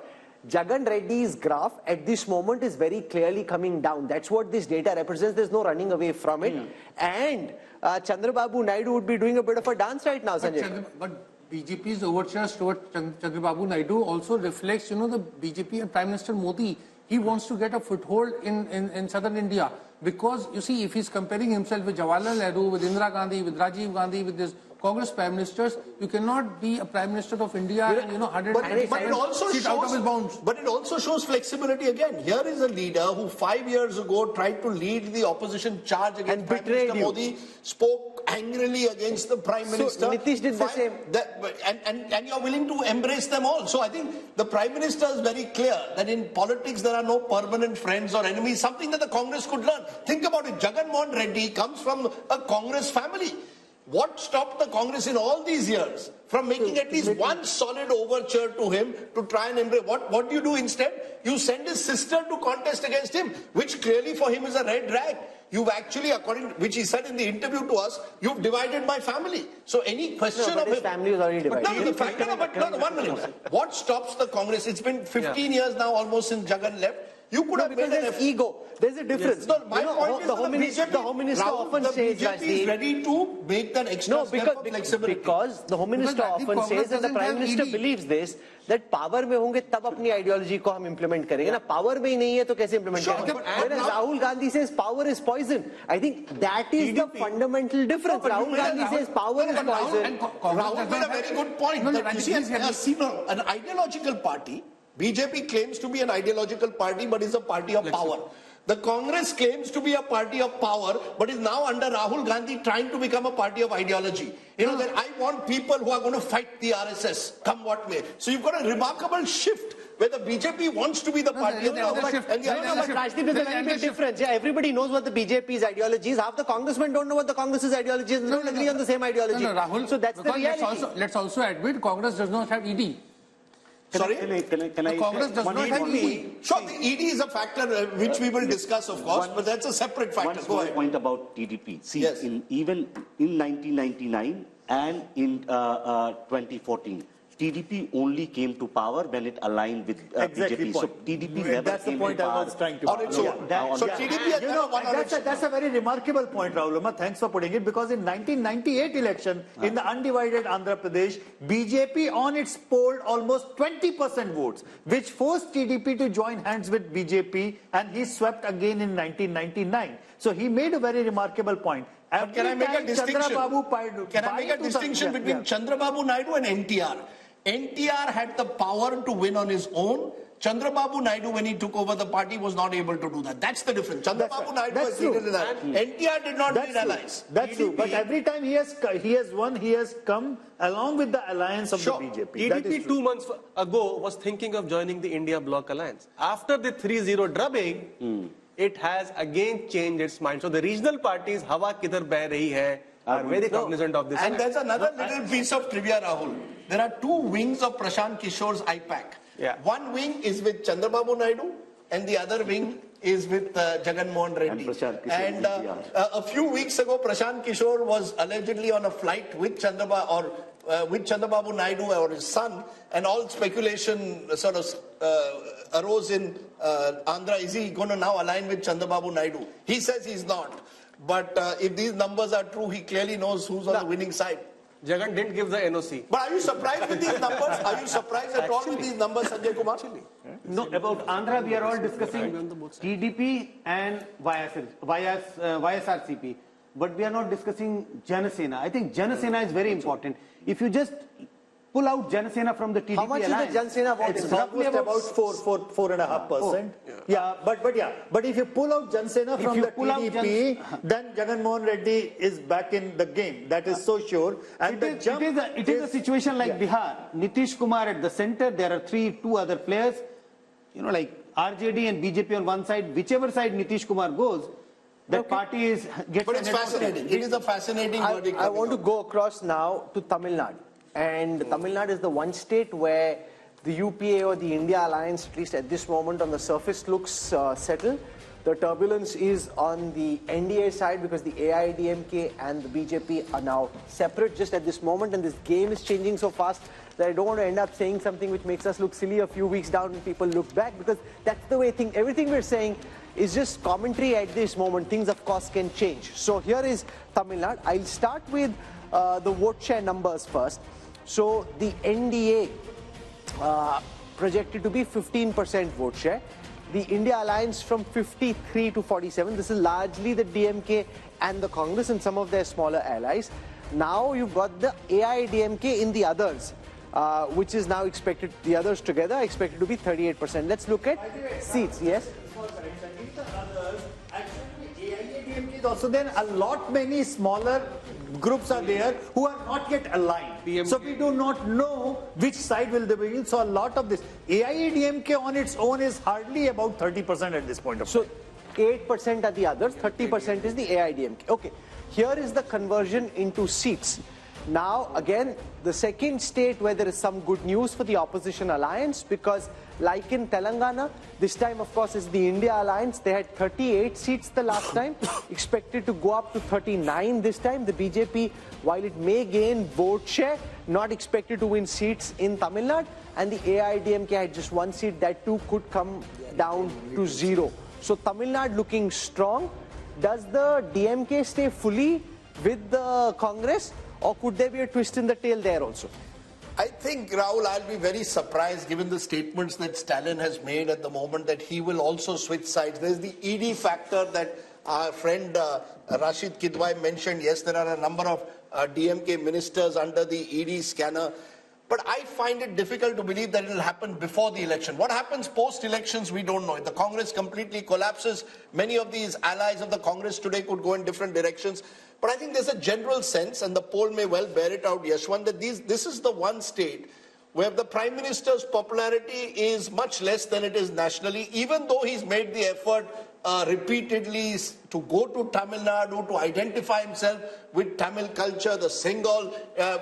Jagan Reddy's graph at this moment is very clearly coming down. That's what this data represents. There's no running away from it. And Chandrababu Naidu would be doing a bit of a dance right now, Sanjay. But BJP's overtures towards Chandrababu Naidu also reflects, the BJP and Prime Minister Modi. He wants to get a foothold in southern India because, you see, if he's comparing himself with Jawaharlal Nehru, with Indira Gandhi, with Rajiv Gandhi, with this Congress Prime Ministers, you cannot be a Prime Minister of India and, 197 But it also sit out of his bounds. But it also shows flexibility again. Here is a leader who 5 years ago tried to lead the opposition charge against Prime Minister Modi, spoke angrily against the Prime Minister. Nitish did the same. And you're willing to embrace them all. So I think the Prime Minister is very clear that in politics there are no permanent friends or enemies, something that the Congress could learn. Think about it. Jagan Mohan Reddy comes from a Congress family. What stopped the Congress in all these years from making at least one solid overture to him to try and embrace? What do you do instead? You send his sister to contest against him, which clearly for him is a red rag. You've actually, according to which he said in the interview to us, you've divided my family. So any question of his family is already divided. No, 1 minute. What stops the Congress? It's been 15 years now almost since Jagan left. You could have made an ego. There's a difference. Yes. No, my point is the Home Minister often says, BJP is ready to make that extra step of flexibility. Because the Home Minister often says, and the Prime Minister believes this, that power में होंगे तब अपनी ideology को हम implement करेंगे ना power में ही नहीं है तो कैसे implement करेंगे? Whereas Rahul Gandhi says power is poison. I think that is the fundamental difference. Rahul Gandhi says power is poison. Rahul made a very good point. That you see, an ideological party. BJP claims to be an ideological party, but is a party of power. The Congress claims to be a party of power, but is now under Rahul Gandhi trying to become a party of ideology. That I want people who are going to fight the RSS, come what may. So you've got a remarkable shift where the BJP wants to be the party of power. But Rajdeep, there's a very big difference. Yeah, everybody knows what the BJP's ideology is. Half the congressmen don't know what the Congress's ideology is. They don't agree on the same ideology. Rahul, so that's the reality. Let's also admit Congress does not have ED. Sorry? Congress does not have ED. Sure, the ED is a factor which we will discuss, of course, but that's a separate factor. One small point about TDP. See, even in 1999 and in 2014, TDP only came to power when it aligned with BJP. So TDP never came to power. That's the point I was trying to on its own. So TDP has never won on its own. That's a very remarkable point, Rahul. Thanks for putting it, because in 1998 election, in the undivided Andhra Pradesh, BJP on its polled almost 20% votes, which forced TDP to join hands with BJP, and he swept again in 1999. So he made a very remarkable point. But can I make a distinction between Chandrababu Naidu and NTR? NTR had the power to win on his own. Chandrababu Naidu, when he took over the party, was not able to do that. That's the difference. Chandrababu Naidu has needed an ally. NTR did not need allies. That's true. But every time he has won, he has come along with the alliance of the BJP. TDP 2 months ago was thinking of joining the India Bloc alliance. After the 3-0 drubbing, it has again changed its mind. So the regional parties, hawa kidhar beh rahi hai, are very cognizant of this. And there's another little piece of trivia, Rahul. There are two wings of Prashant Kishore's IPAC. One wing is with Chandrababu Naidu, and the other wing is with Jagan Mohan Reddy. And a few weeks ago, Prashant Kishore was allegedly on a flight with Chandrababu Naidu or his son, and all speculation sort of arose in Andhra. Is he going to now align with Chandrababu Naidu? He says he's not. But if these numbers are true, he clearly knows who's on the winning side. Jagan didn't give the NOC. But are you surprised with these numbers? Are you surprised at all with these numbers, Sanjay Kumar? No, about Andhra, we are all discussing TDP and YSRCP. But we are not discussing Janasena. I think Janasena is very important. If you just pull out Janasena from the TDP how much alliance, is the Janasena vote? It's roughly about 4.5%. But if you pull out Janasena from the TDP, then Jagan Mohan Reddy is back in the game. That is so sure. And it is a situation like Bihar. Nitish Kumar at the center. There are two other players. Like RJD and BJP on one side. Whichever side Nitish Kumar goes, that party gets. But it's fascinating. It is a fascinating verdict. I want to go across now to Tamil Nadu. And Tamil Nadu is the one state where the UPA or the India alliance, at least at this moment on the surface, looks settled. The turbulence is on the NDA side because the AIDMK and the BJP are now separate just at this moment, and this game is changing so fast that I don't want to end up saying something which makes us look silly a few weeks down and people look back, because that's the way everything we're saying is just commentary at this moment. Things, of course, can change. So here is Tamil Nadu. I'll start with the vote share numbers first. So the NDA projected to be 15% vote share. The India Alliance from 53 to 47. This is largely the DMK and the Congress and some of their smaller allies. Now you've got the AIDMK in the others, which is now expected, the others together are expected to be 38%. Let's look at seats. Yes? AIADMK is also there. A lot many smaller groups are there who are not yet aligned. So we do not know which side will they be in. So a lot of this AIADMK on its own is hardly about 30% at this point of time. So 8% are the others, 30% is the AIDMK. Okay, here is the conversion into seats. Now again, the second state where there is some good news for the opposition alliance, because like in Telangana, this time of course is the India Alliance. They had 38 seats the last time, expected to go up to 39 this time. The BJP, while it may gain vote share, not expected to win seats in Tamil Nadu, and the AIDMK had just one seat. That too could come down to 0. So Tamil Nadu looking strong. Does the DMK stay fully with the Congress, or could there be a twist in the tail there also? I think, Rahul, I'll be very surprised given the statements that Stalin has made at the moment that he will also switch sides. There's the ED factor that our friend Rashid Kidwai mentioned. Yes, there are a number of DMK ministers under the ED scanner. But I find it difficult to believe that it will happen before the election. What happens post-elections, we don't know. If the Congress completely collapses, many of these allies of the Congress today could go in different directions. But I think there's a general sense, and the poll may well bear it out, Yashwant, that this is the one state where the Prime Minister's popularity is much less than it is nationally, even though he's made the effort repeatedly to go to Tamil Nadu, to identify himself with Tamil culture, the Singal,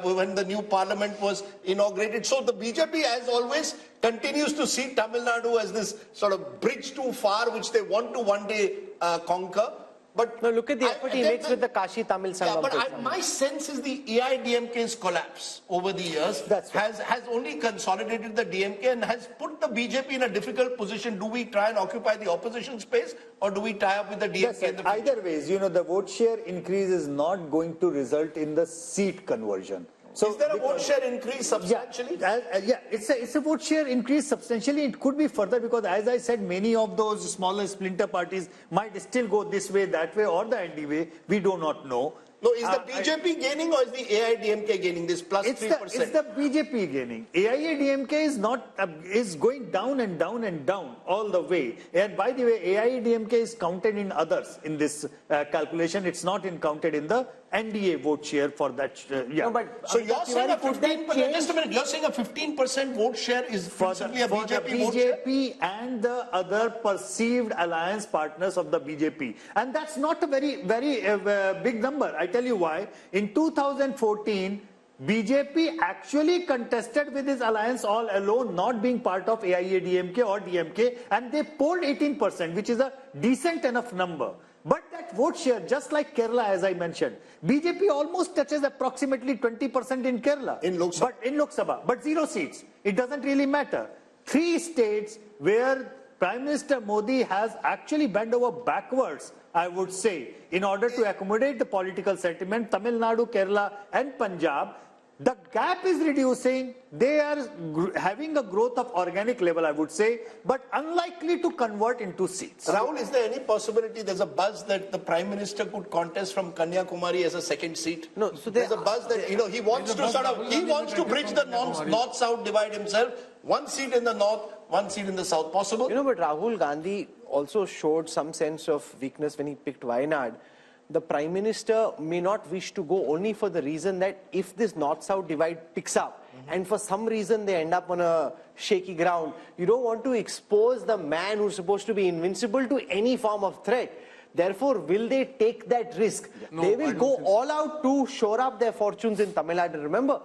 when the new parliament was inaugurated. So the BJP, as always, continues to see Tamil Nadu as this sort of bridge too far, which they want to one day conquer. But no, look at the effort he makes with the Kashi Tamil Sangam. Yeah, but my sense is the AIDMK's collapse over the years has only consolidated the DMK and has put the BJP in a difficult position. Do we try and occupy the opposition space, or do we tie up with the DMK? In the either ways, you know, the vote share increase is not going to result in the seat conversion. So is there a vote share increase substantially? Yeah, it's a vote share increase substantially. It could be further because, as I said, many of those smaller splinter parties might still go this way, that way, or the ND way. We do not know. No, is the BJP gaining or is the AIDMK gaining this plus 3%? It's the BJP gaining. AIADMK is not is going down and down and down all the way. And by the way, AIADMK is counted in others in this calculation. It's not counted in the NDA vote share for that. Yeah. No, but so you're saying a 15%. Just a minute. You're saying a 15% vote share is principally a BJP vote share? BJP and the other perceived alliance partners of the BJP, and that's not a very big number. I tell you why. In 2014, BJP actually contested with his alliance all alone, not being part of AIADMK or DMK, and they polled 18%, which is a decent enough number. But that vote share, just like Kerala, as I mentioned, BJP almost touches approximately 20% in Kerala. In Lok Sabha. But in Lok Sabha, but 0 seats. It doesn't really matter. 3 states where Prime Minister Modi has actually bent over backwards, I would say, in order to accommodate the political sentiment, Tamil Nadu, Kerala and Punjab. The gap is reducing. They are having a growth of organic level, I would say, but unlikely to convert into seats. Rahul, is there any possibility there's a buzz that the Prime Minister could contest from Kanyakumari as a second seat? No, so there's a buzz that, you know, he wants to bridge the north-south divide himself. 1 seat in the north, 1 seat in the south. Possible? You know, but Rahul Gandhi also showed some sense of weakness when he picked Wayanad. The Prime Minister may not wish to go only for the reason that if this north-south divide picks up and for some reason they end up on a shaky ground, you don't want to expose the man who's supposed to be invincible to any form of threat. Therefore, will they take that risk? No, they will go all out to shore up their fortunes in Tamil Nadu. Remember,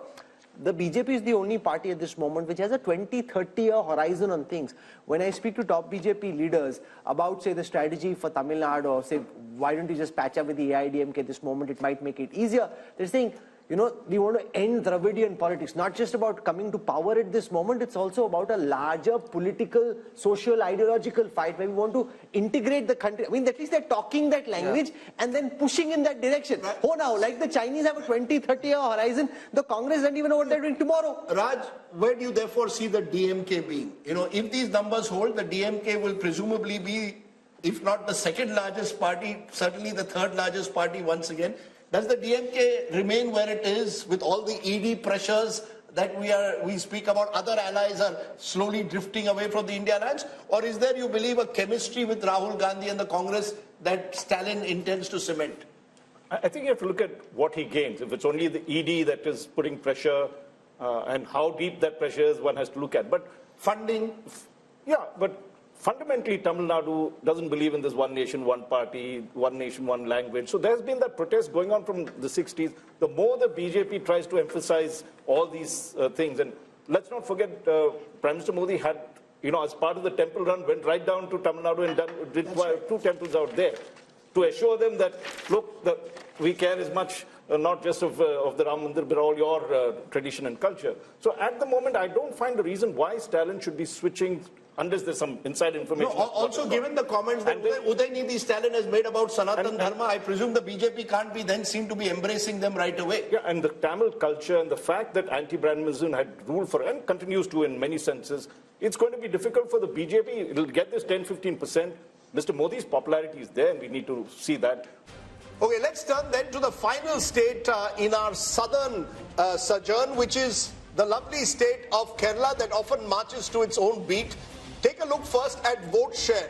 the BJP is the only party at this moment which has a 20-30-year horizon on things. When I speak to top BJP leaders about, say, the strategy for Tamil Nadu, or say, why don't you just patch up with the AIDMK at this moment, it might make it easier. They're saying, you know, we want to end Dravidian politics. Not just about coming to power at this moment, it's also about a larger political, social, ideological fight where we want to integrate the country. I mean, at least they're talking that language and then pushing in that direction. Right. Oh, now, like the Chinese have a 20-30-year horizon, the Congress doesn't even know what they're doing tomorrow. Raj, where do you therefore see the DMK being? You know, if these numbers hold, the DMK will presumably be, if not the second largest party, certainly the third largest party once again. Does the DMK remain where it is with all the ED pressures that we speak about? Other allies are slowly drifting away from the India alliance? Or is there, you believe, a chemistry with Rahul Gandhi and the Congress that Stalin intends to cement? I think you have to look at what he gains. If it's only the ED that is putting pressure and how deep that pressure is, one has to look at. But Funding? yeah, but fundamentally, Tamil Nadu doesn't believe in this one nation, one party, one nation, one language. So there's been that protest going on from the 60s. The more the BJP tries to emphasize all these things, and let's not forget, Prime Minister Modi had, you know, as part of the temple run, went right down to Tamil Nadu and did two temples out there to assure them that, look, we care as much not just of the Ram Mandir, but all your tradition and culture. So at the moment, I don't find a reason why Stalin should be switching unless there's some inside information. No, also given the comments that Udaynidhi Stalin has made about Sanatan Dharma, I presume the BJP can't be then seen to be embracing them right away. Yeah, and the Tamil culture and the fact that anti-Brahmanism had ruled for, and continues to in many senses, it's going to be difficult for the BJP. It'll get this 10-15%. Mr. Modi's popularity is there, and we need to see that. Okay, let's turn then to the final state in our southern sojourn, which is the lovely state of Kerala that often marches to its own beat. Take a look first at vote share.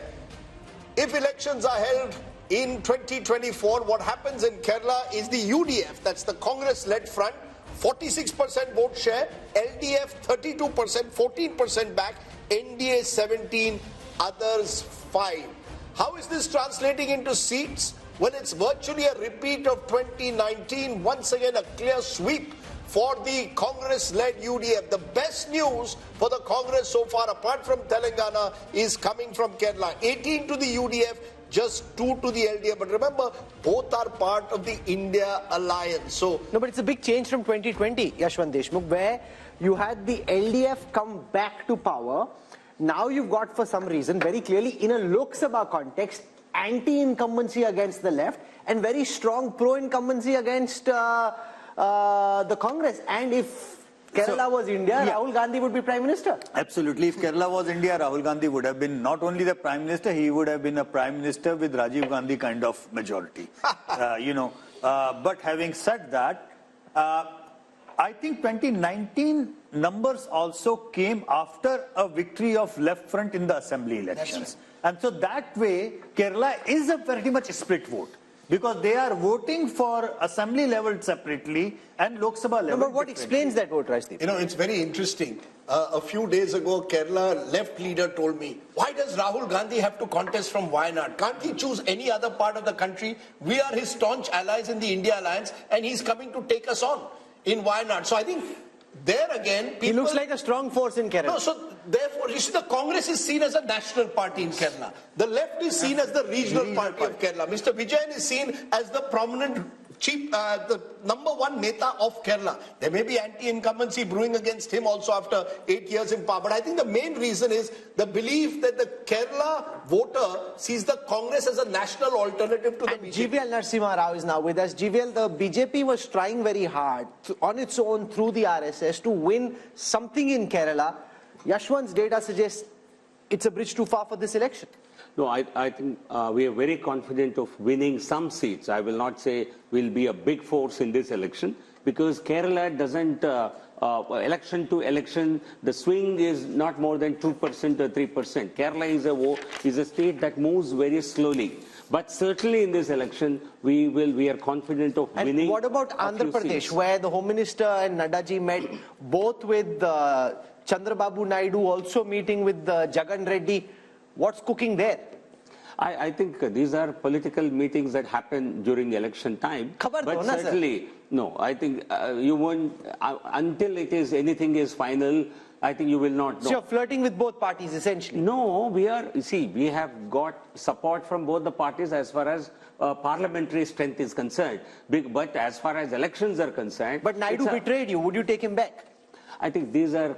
If elections are held in 2024, what happens in Kerala is the UDF, that's the Congress-led front, 46% vote share, LDF 32%, 14% back, NDA 17, others 5. How is this translating into seats? Well, it's virtually a repeat of 2019, once again a clear sweep for the Congress-led UDF. The best news for the Congress so far, apart from Telangana, is coming from Kerala. 18 to the UDF, just 2 to the LDF. But remember, both are part of the India alliance. So no, but it's a big change from 2020, Yashwant Deshmukh, where you had the LDF come back to power. Now you've got, for some reason, very clearly in a Lok Sabha context, anti-incumbency against the left and very strong pro-incumbency against the Congress. And if Kerala was India, Rahul Gandhi would be Prime Minister. Absolutely. If Kerala was India, Rahul Gandhi would have been not only the Prime Minister, he would have been a Prime Minister with Rajiv Gandhi kind of majority. But having said that, I think 2019 numbers also came after a victory of left front in the assembly elections. And so that way, Kerala is a very much split vote. Because they are voting for assembly level separately and Lok Sabha level. No, but what explains that vote, Rajdeep? you know, it's very interesting. A few days ago, Kerala left leader told me, why does Rahul Gandhi have to contest from Wayanad? Can't he choose any other part of the country? We are his staunch allies in the India alliance and he's coming to take us on in Wayanad. So I think there again, people... He looks like a strong force in Kerala. No, so therefore, you see, the Congress is seen as a national party in Kerala. The left is seen as the regional party of Kerala. Mr. Vijayan is seen as the prominent chief, the number one neta of Kerala. There may be anti-incumbency brewing against him also after 8 years in power. But I think the main reason is the belief that the Kerala voter sees the Congress as a national alternative to the BJP. GVL Narasimha Rao is now with us. GVL, the BJP was trying very hard on its own through the RSS to win something in Kerala. Yashwant's data suggests it's a bridge too far for this election. No, I think we are very confident of winning some seats. I will not say we'll be a big force in this election because Kerala doesn't, election to election, the swing is not more than 2% or 3%. Kerala is a state that moves very slowly. But certainly in this election, we are confident of winning. And what about Andhra Pradesh, seats, where the Home Minister and Naddaji met both with Chandrababu Naidu, also meeting with Jagan Reddy? What's cooking there? I think these are political meetings that happen during election time. Khabar But do na, sir. certainly, no, I think you won't, until anything is final, I think you will not know. So you're flirting with both parties, essentially. No, we have got support from both the parties as far as parliamentary strength is concerned. But as far as elections are concerned... But Naidu betrayed you. Would you take him back? I think these are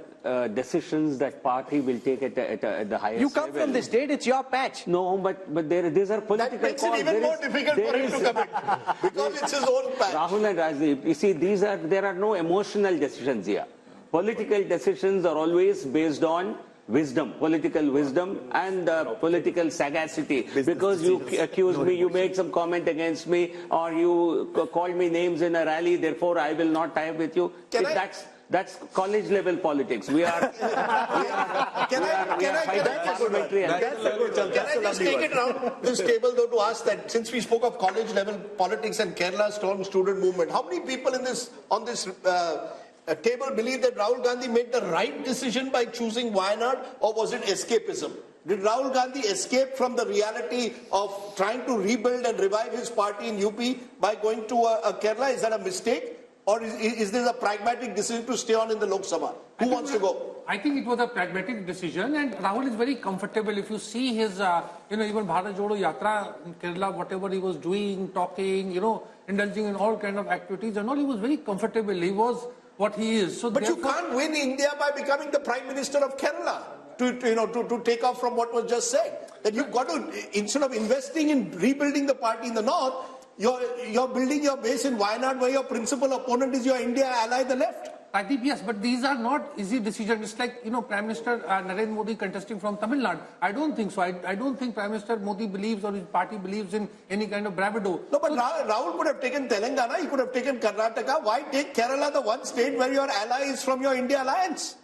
decisions that party will take at the highest You come level. from the state, it's your patch. No, but these are political That makes calls. it even more difficult for him to commit because it's his own patch. Rahul and Rajdeep, you see, there are no emotional decisions here. Political decisions are always based on wisdom, political wisdom and political sagacity. Because you accuse me, you made some comment against me, or you called me names in a rally, therefore I will not tie up with you. That's college level politics. We are Can I just take it around this table though to ask that since we spoke of college level politics and Kerala's strong student movement, how many people on this table believe that Rahul Gandhi made the right decision by choosing Wayanad, or was it escapism? Did Rahul Gandhi escape from the reality of trying to rebuild and revive his party in UP by going to Kerala? Is that a mistake? Or is this a pragmatic decision to stay on in the Lok Sabha? Who wants to go? I think it was a pragmatic decision, and Rahul is very comfortable. If you see his, even Bharat Jodo Yatra in Kerala, whatever he was doing, talking, indulging in all kind of activities and all, he was very comfortable. He was what he is. So but you can't win India by becoming the Prime Minister of Kerala. To take off from what was just said. That you've got to, instead of investing in rebuilding the party in the north, you're building your base in Wayanad where your principal opponent is your India ally, the left. Rajdeep, yes, but these are not easy decisions. It's like, Prime Minister Narendra Modi contesting from Tamil Nadu. I don't think so. I don't think Prime Minister Modi believes or his party believes in any kind of bravado. No, but Rahul could have taken Telangana, he could have taken Karnataka. Why take Kerala, the one state where your ally is from your India alliance?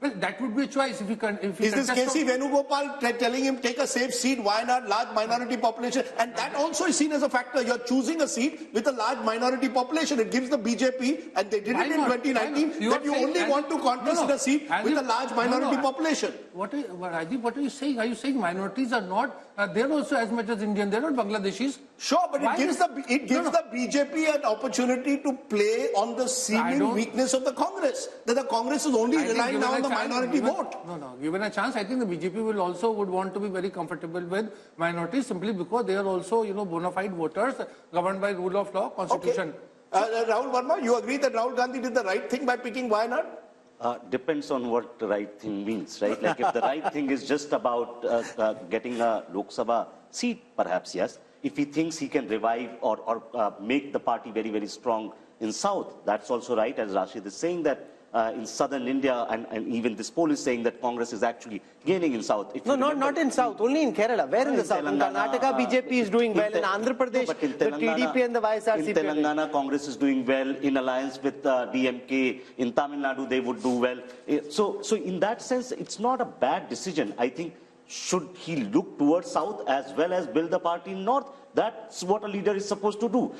Well, that would be a choice if you can. Is this KC Venugopal telling him take a safe seat? Why not? Large minority population, and that also is seen as a factor. You're choosing a seat with a large minority population. It gives the BJP, and they did it in 2019, that you only want to contest a seat with a large minority population. Rajdeep, what are you saying? Are you saying minorities are not? They're also as much as Indian. They're not Bangladeshis. Sure, but it gives the BJP an opportunity to play on the seeming weakness of the Congress. That the Congress is only relying now on the minority vote. No. Given a chance, I think the BJP would want to be very comfortable with minorities simply because they are also, bona fide voters governed by rule of law, constitution. Okay. Rahul Verma, you agree that Rahul Gandhi did the right thing by picking Wayanad? Depends on what the right thing means, right? Like if the right thing is just about getting a Lok Sabha seat, perhaps yes. If he thinks he can revive or make the party very, very strong in South, that's also right. As Rashid is saying that in southern India, and even this poll is saying that Congress is actually gaining in South. No, not in South, only in Kerala. Where in the South? In Karnataka, BJP is doing well. In Andhra Pradesh, the TDP and the YSRCP. In Telangana, Congress is doing well. In alliance with DMK, in Tamil Nadu, they would do well. So in that sense, it's not a bad decision. I think, should he look towards South as well as build the party in North? That's what a leader is supposed to do.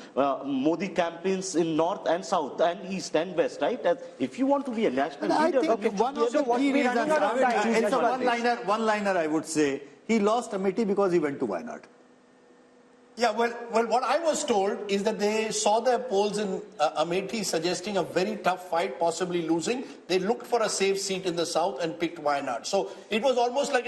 Modi campaigns in North and South and East and West, right? If you want to be a national leader... I think one of the key reasons, one-liner I would say, he lost Amethi because he went to Wayanad. Yeah, well, what I was told is that they saw their polls in Amethi suggesting a very tough fight, possibly losing. They looked for a safe seat in the south and picked Wayanad. So it was almost like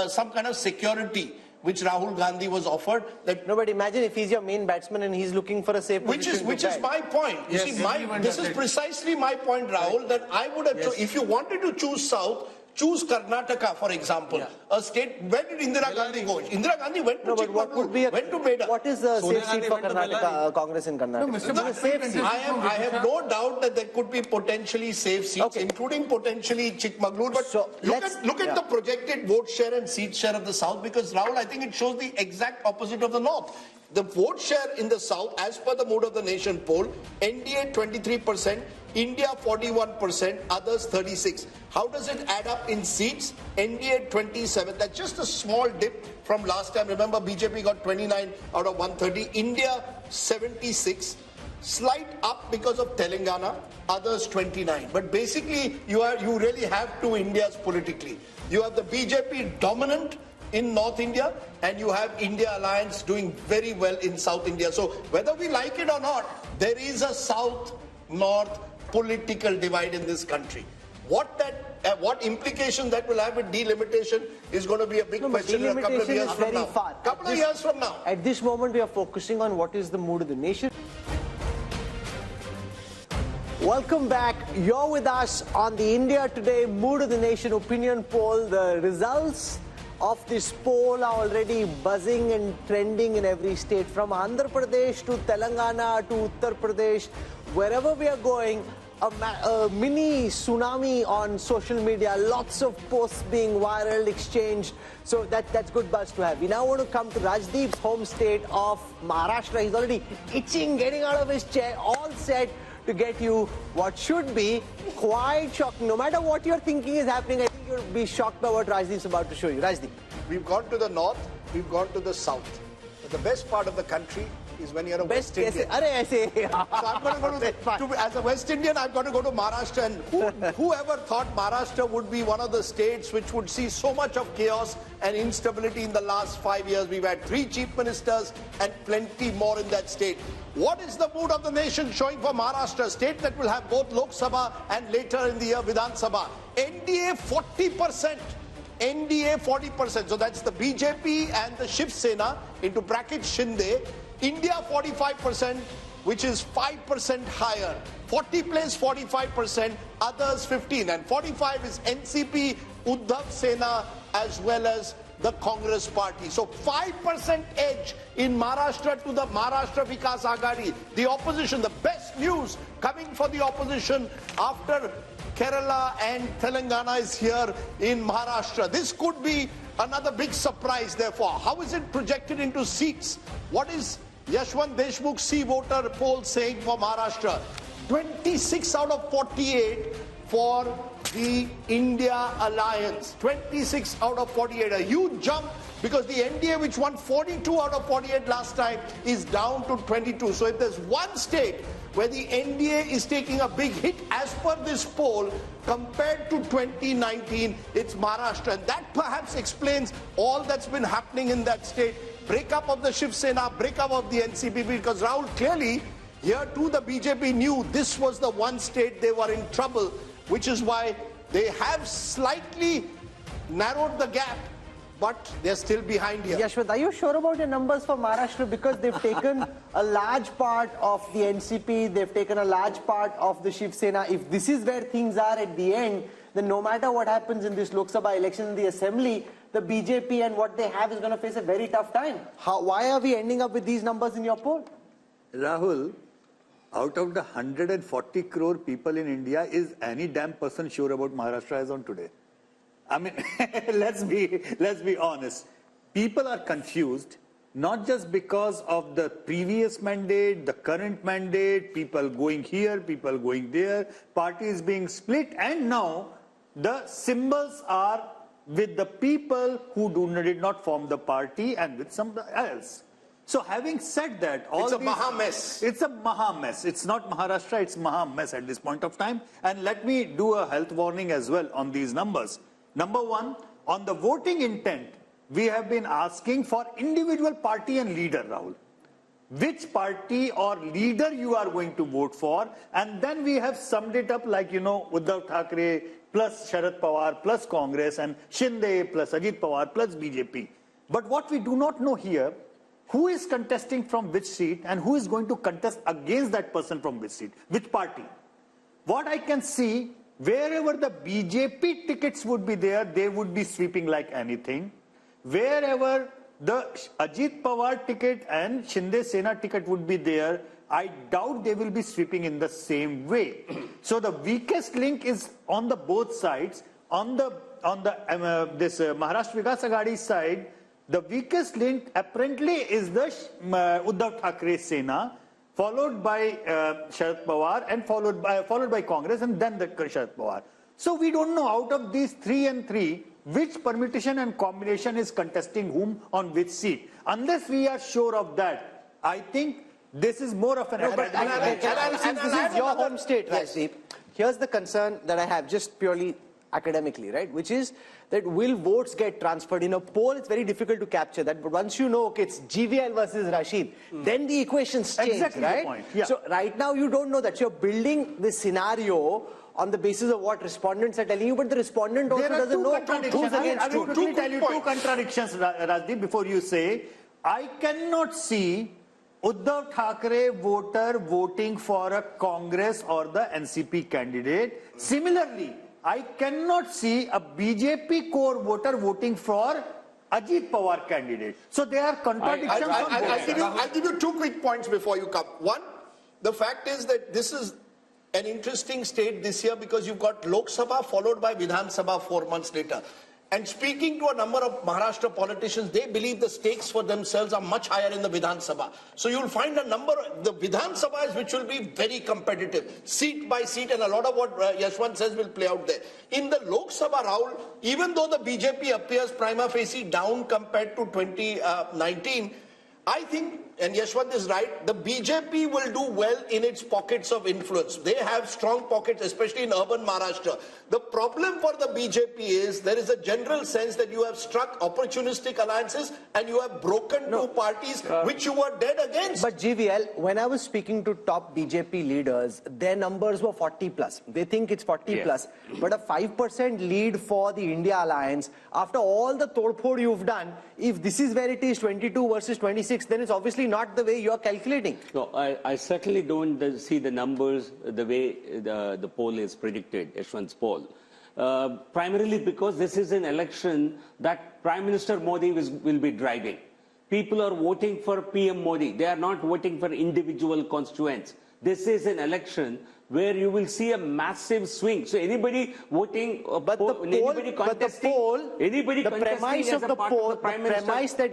some kind of security which Rahul Gandhi was offered. No, but imagine if he's your main batsman and he's looking for a safe position. Which is my point. You see, this is precisely my point, Rahul, that I would have if you wanted to choose south, choose Karnataka, for example, a state. Where did Indira Gandhi go? Indira Gandhi went to Chikmagalur, went to Beda. What is the safe seat for Karnataka, Congress in Karnataka? I have no doubt that there could be potentially safe seats, including potentially Chikmagalur. But look at the projected vote share and seat share of the south, because Rahul, I think it shows the exact opposite of the north. The vote share in the south, as per the Mood of the Nation poll, NDA 23%, India 41%, others 36%. How does it add up in seats? NDA 27%. That's just a small dip from last time. Remember, BJP got 29 out of 130. India 76%. Slight up because of Telangana, others 29%. But basically, you really have two Indias politically. You have the BJP dominant in North India, and you have India Alliance doing very well in South India. So whether we like it or not, there is a South-North political divide in this country. What implication that will have with delimitation is going to be a big question in a couple of years from now. Couple of years from now. At this moment, we are focusing on what is the mood of the nation. Welcome back. You're with us on the India Today Mood of the Nation opinion poll. The results of this poll are already buzzing and trending in every state, from Andhra Pradesh to Telangana to Uttar Pradesh. Wherever we are going, a mini tsunami on social media, lots of posts being viral, exchanged. So that's good buzz to have. We now want to come to Rajdeep's home state of Maharashtra. He's already itching, getting out of his chair, all set to get you what should be quite shocking. No matter what you're thinking is happening, I think you'll be shocked by what Rajdeep's about to show you. Rajdeep. We've gone to the north, we've gone to the south. But the best part of the country is when you're a West Indian. So I'm going to go as a West Indian, I've got to go to Maharashtra. And whoever thought Maharashtra would be one of the states which would see so much of chaos and instability in the last 5 years? We've had 3 chief ministers and plenty more in that state. What is the mood of the nation showing for Maharashtra, a state that will have both Lok Sabha and later in the year Vidhan Sabha? NDA 40%. NDA 40%. So that's the BJP and the Shiv Sena into bracket Shinde. India 45%, which is 5% higher. 40 plays 45%, others 15. And 45 is NCP, Uddhav Sena, as well as the Congress party. So 5% edge in Maharashtra to the Maharashtra Vikas Aghadi. The opposition, the best news coming for the opposition after Kerala and Telangana is here in Maharashtra. This could be another big surprise, therefore. How is it projected into seats? What is Yashwant Deshmukh's C voter poll saying for Maharashtra? 26 out of 48 for the India Alliance. 26 out of 48. A huge jump because the NDA, which won 42 out of 48 last time, is down to 22. So if there's one state where the NDA is taking a big hit as per this poll compared to 2019, it's Maharashtra. And that perhaps explains all that's been happening in that state. Breakup of the Shiv Sena, breakup of the NCP, because Rahul, clearly here too the BJP knew this was the one state they were in trouble, which is why they have slightly narrowed the gap, but they're still behind here. Yashwant, are you sure about your numbers for Maharashtra? Because they've taken a large part of the NCP, they've taken a large part of the Shiv Sena. If this is where things are at the end, then no matter what happens in this Lok Sabha election in the Assembly, the BJP and what they have is going to face a very tough time. Why are we ending up with these numbers in your poll? Rahul, out of the 140 crore people in India, is any damn person sure about Maharashtra as on today? I mean, let's be honest. People are confused, not just because of the previous mandate, the current mandate, people going here, people going there, parties being split, and now the symbols are with the people who did not form the party and with somebody else. So having said that, it's a maha mess. It's a maha mess. It's not Maharashtra, it's maha mess at this point of time. And let me do a health warning as well on these numbers. Number one, on the voting intent, we have been asking for individual party and leader, Rahul. Which party or leader you are going to vote for, and then we have summed it up like, Uddhav Thackeray plus Sharad Pawar plus Congress and Shinde plus Ajit Pawar plus BJP. But what we do not know here, who is contesting from which seat and who is going to contest against that person from which seat, which party. What I can see, wherever the BJP tickets would be there, they would be sweeping like anything. Wherever the Ajit Pawar ticket and Shinde Sena ticket would be there, I doubt they will be sweeping in the same way. So the weakest link is on the both sides. On the Maharashtra Vikas Aghadi side, the weakest link apparently is the Uddhav Thackeray Sena, followed by Sharad Pawar, and followed by Congress, and then the Sharad Pawar. So we don't know out of these 3 and 3 which permutation and combination is contesting whom on which seat. Unless we are sure of that, I think this is more of an... Since this is your home state, Rajdeep, here's the concern that I have, just purely academically, right? Which is that will votes get transferred? In a poll, it's very difficult to capture that. But once you know, okay, it's GVL versus Rashid, then the equations change, Exactly the right? point, yeah. So right now, you don't know that. You're building this scenario on the basis of what respondents are telling you, but the respondent also doesn't know who's against I will who. quickly tell you two contradictions, Rajdeep, before you say. I cannot see Uddhav Thackeray voter voting for a Congress or the NCP candidate. Similarly, I cannot see a BJP core voter voting for Ajit Pawar candidate. So there are contradictions. I'll give you 2 quick points before you come. One, the fact is that this is an interesting state this year because you've got Lok Sabha followed by Vidhan Sabha 4 months later. And speaking to a number of Maharashtra politicians, they believe the stakes for themselves are much higher in the Vidhan Sabha. So you'll find a number, the Vidhan Sabhas which will be very competitive, seat by seat, and a lot of what Yashwant says will play out there. In the Lok Sabha, Rahul, even though the BJP appears prima facie down compared to 2019, I think, and Yashwant is right, the BJP will do well in its pockets of influence. They have strong pockets, especially in urban Maharashtra. The problem for the BJP is there is a general sense that you have struck opportunistic alliances and you have broken two parties which you were dead against. But GVL, when I was speaking to top BJP leaders, their numbers were 40 plus. They think it's 40 plus. But a 5% lead for the India alliance, after all the todphod you've done, if this is where it is 22 versus 26, then it's obviously not the way you're calculating. No, I certainly don't see the numbers the way the poll is predicted, Yashwant's poll. Primarily because this is an election that Prime Minister Modi will be driving. People are voting for PM Modi. They are not voting for individual constituents. This is an election where you will see a massive swing. So anybody voting, anybody contesting as a part of the Prime Minister.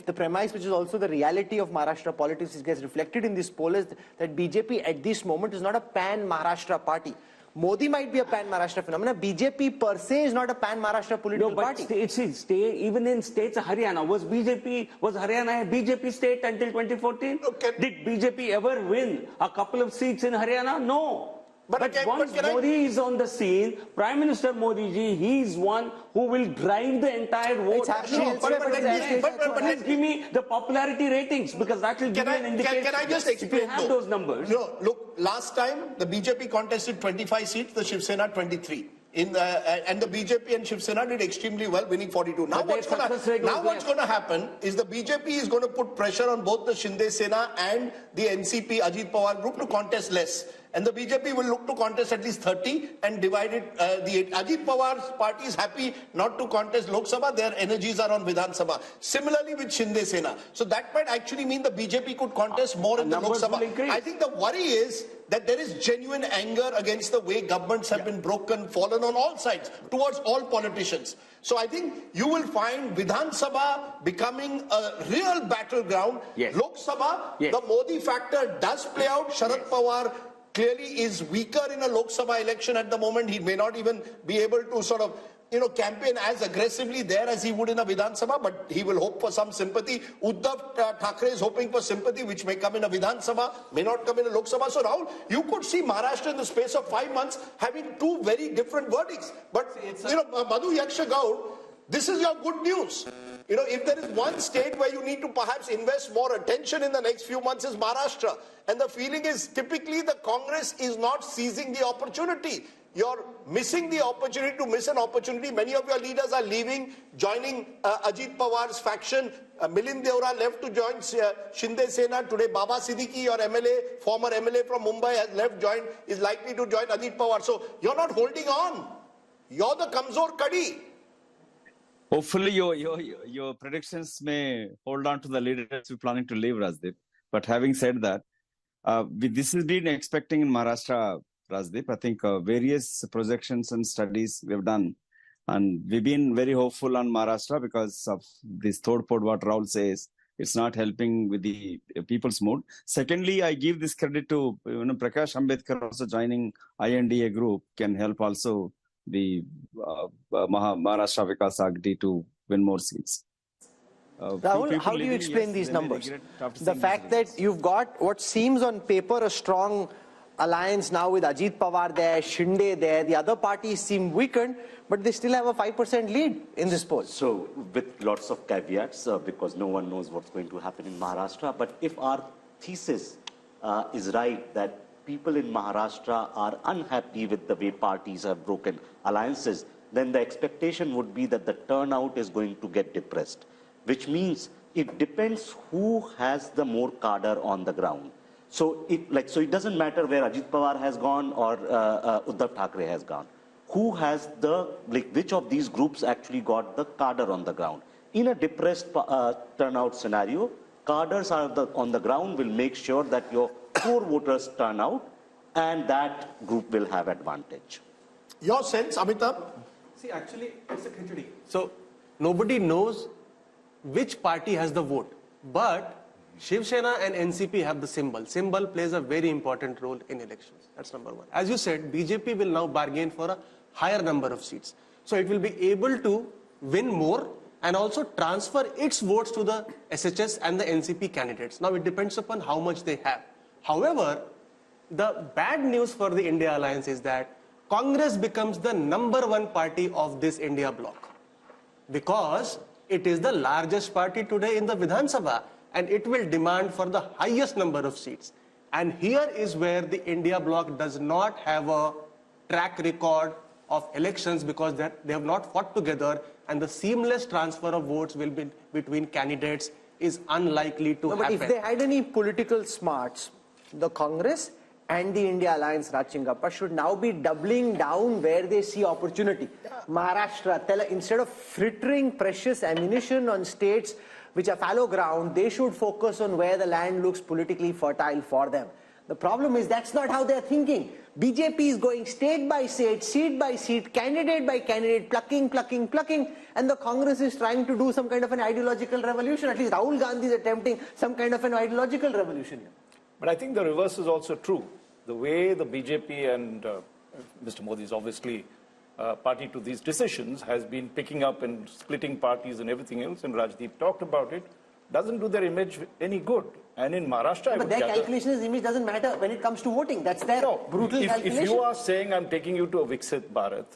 The premise which is also the reality of Maharashtra politics gets reflected in this poll is that BJP at this moment is not a pan-Maharashtra party. Modi might be a pan-Maharashtra phenomenon. BJP per se is not a pan-Maharashtra political party. Even in states, Haryana, was Haryana a BJP state until 2014? Okay. Did BJP ever win a couple of seats in Haryana? No. But once Modi is on the scene, Prime Minister Modi ji, he is one who will drive the entire vote. Please give me the popularity ratings because that will give me an indication. Can I just explain? If you have those numbers. No, look, last time the BJP contested 25 seats, the Shiv Sena 23. And the BJP and Shiv Sena did extremely well, winning 42. Now what's going to happen is the BJP is going to put pressure on both the Shinde Sena and the NCP Ajit Pawar group to contest less. And the BJP will look to contest at least 30 and divide it. The Ajit Pawar's party is happy not to contest Lok Sabha. Their energies are on Vidhan Sabha. Similarly with Shinde Sena. So that might actually mean the BJP could contest more in the Lok Sabha. I think the worry is that there is genuine anger against the way governments have been broken, fallen on all sides, towards all politicians. So I think you will find Vidhan Sabha becoming a real battleground. Lok Sabha, the Modi factor does play out. Sharad Pawar clearly is weaker in a Lok Sabha election at the moment. He may not even be able to sort of, campaign as aggressively there as he would in a Vidhan Sabha, but he will hope for some sympathy. Uddhav Thackeray is hoping for sympathy, which may come in a Vidhan Sabha, may not come in a Lok Sabha. So Rahul, you could see Maharashtra in the space of 5 months having two very different verdicts. But, Madhu Yaksha Gaur, this is your good news. If there is one state where you need to perhaps invest more attention in the next few months is Maharashtra. And the feeling is typically the Congress is not seizing the opportunity. You're missing the opportunity to miss an opportunity. Many of your leaders are leaving, joining Ajit Pawar's faction. Milind Deora left to join Shinde Sena. Today, Baba Siddiqui, your MLA, former MLA from Mumbai, has left, is likely to join Ajit Pawar. So you're not holding on. You're the Kamzor Kadi. Hopefully, your predictions may hold on to the leaders who are planning to leave, Rajdeep. But having said that, this has been expecting in Maharashtra, Rajdeep. I think various projections and studies we've done. And we've been very hopeful on Maharashtra because of this third pod, what Rahul says. It's not helping with the people's mood. Secondly, I give this credit to Prakash Ambedkar also joining INDA group can help also the Maharashtra Vikas Agdi to win more seats. Rahul, how do you explain these numbers? The fact that you've got what seems on paper a strong alliance now with Ajit Pawar there, Shinde there. The other parties seem weakened, but they still have a 5% lead in this poll. So with lots of caveats, because no one knows what's going to happen in Maharashtra. But if our thesis is right, that people in Maharashtra are unhappy with the way parties have broken alliances, then the expectation would be that the turnout is going to get depressed, which means it depends who has the more cadre on the ground. So it doesn't matter where Ajit Pawar has gone or Uddhav Thackeray has gone. Who has which of these groups actually got the cadre on the ground? In a depressed turnout scenario, cadres on the ground will make sure that your core voters turn out, and that group will have advantage. Your sense, Amitabh? See, actually, it's a khichdi. So nobody knows which party has the vote, but Shiv Sena and NCP have the symbol. Symbol plays a very important role in elections. That's number one. As you said, BJP will now bargain for a higher number of seats. So it will be able to win more and also transfer its votes to the SHS and the NCP candidates. Now it depends upon how much they have. However, the bad news for the India Alliance is that Congress becomes the #1 party of this India bloc, because it is the largest party today in the Vidhan Sabha, and it will demand for the highest number of seats. And here is where the India bloc does not have a track record of elections, because they have not fought together, and the seamless transfer of votes will be between candidates is unlikely to happen. But if they had any political smarts, the Congress and the India Alliance, Rajchingappa, should now be doubling down where they see opportunity. Maharashtra, instead of frittering precious ammunition on states which are fallow ground, they should focus on where the land looks politically fertile for them. The problem is that's not how they're thinking. BJP is going state by state, seat by seat, candidate by candidate, plucking, and the Congress is trying to do some kind of an ideological revolution. At least Rahul Gandhi is attempting some kind of an ideological revolution. But I think the reverse is also true. The way the BJP and Mr. Modi is obviously party to these decisions has been picking up and splitting parties and everything else, and Rajdeep talked about it, doesn't do their image any good. And in Maharashtra, but their calculation is image doesn't matter when it comes to voting. That's their brutal calculation. If you are saying I'm taking you to a Viksit Bharat,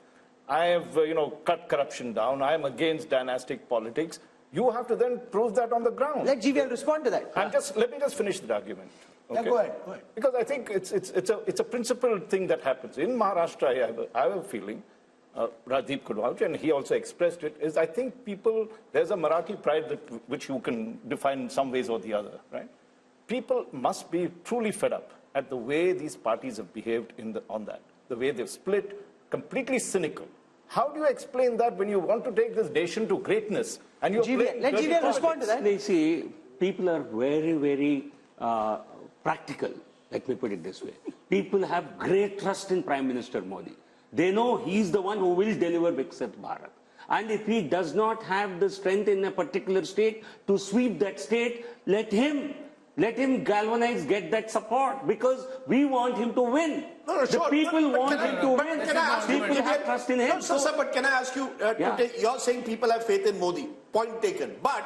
I have cut corruption down, I am against dynastic politics, you have to then prove that on the ground. Let GVL respond to that. Let me just finish the argument. Okay? Yeah, go ahead. Because I think it's a principled thing that happens. In Maharashtra, I have a feeling, Rajdeep could vouch, and he also expressed it, is I think there's a Marathi pride which you can define in some ways or the other, right? People must be truly fed up at the way these parties have behaved on that, the way they've split, completely cynical. How do you explain that when you want to take this nation to greatness? And let GVL respond to that. They see people are very, very practical. Let me put it this way. People have great trust in Prime Minister Modi. They know he's the one who will deliver Viksit Bharat. And if he does not have the strength in a particular state to sweep that state, let him galvanize, get that support, because we want him to win. The people want him to win. People have trust in him. No, sir, but can I ask you, you're saying people have faith in Modi. Point taken. But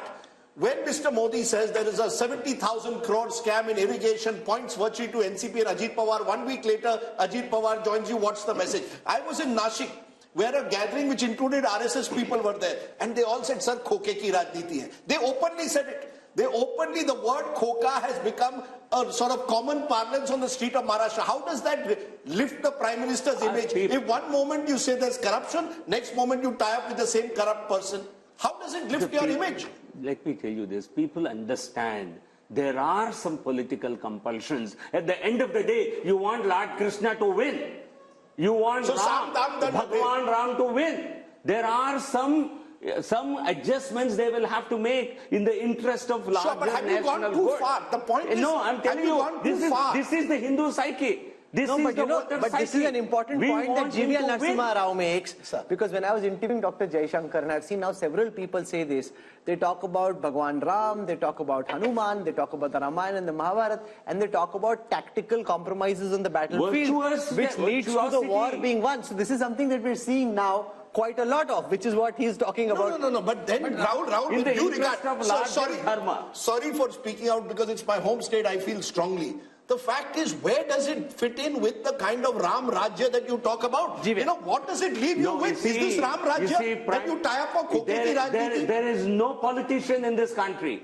when Mr. Modi says there is a 70,000 crore scam in irrigation, points virtually to NCP and Ajit Pawar, 1 week later, Ajit Pawar joins you, what's the message? I was in Nashik, where a gathering which included RSS people were there, and they all said, sir, khoke ki rajniti hai. They openly said it. The word khoka has become a sort of common parlance on the street of Maharashtra. How does that lift the Prime Minister's image? If one moment you say there's corruption, next moment you tie up with the same corrupt person, how does it lift your image? Let me tell you this, people understand there are some political compulsions. At the end of the day, you want Lord Krishna to win. You want Bhagwan Ram to win. There are some adjustments they will have to make in the interest of larger national good. But have you gone too far? The point is, no, I'm telling you, this is the Hindu psyche. This is an important point that GVL Narasimha Rao makes, because when I was interviewing Dr. Jaishankar, and I've seen now several people say this, they talk about Bhagwan Ram, they talk about Hanuman, they talk about the Ramayana and the Mahabharata, and they talk about tactical compromises on the battlefield, which leads to the war being won. So this is something that we're seeing now quite a lot of, which is what he's talking about. No. But then, Rahul, with due regard, sorry for speaking out because it's my home state, I feel strongly. The fact is, where does it fit in with the kind of Ram Rajya that you talk about? You know, what does it leave you with? Is this Ram Rajya that you tie up for Koketi Rajniti? There is no politician in this country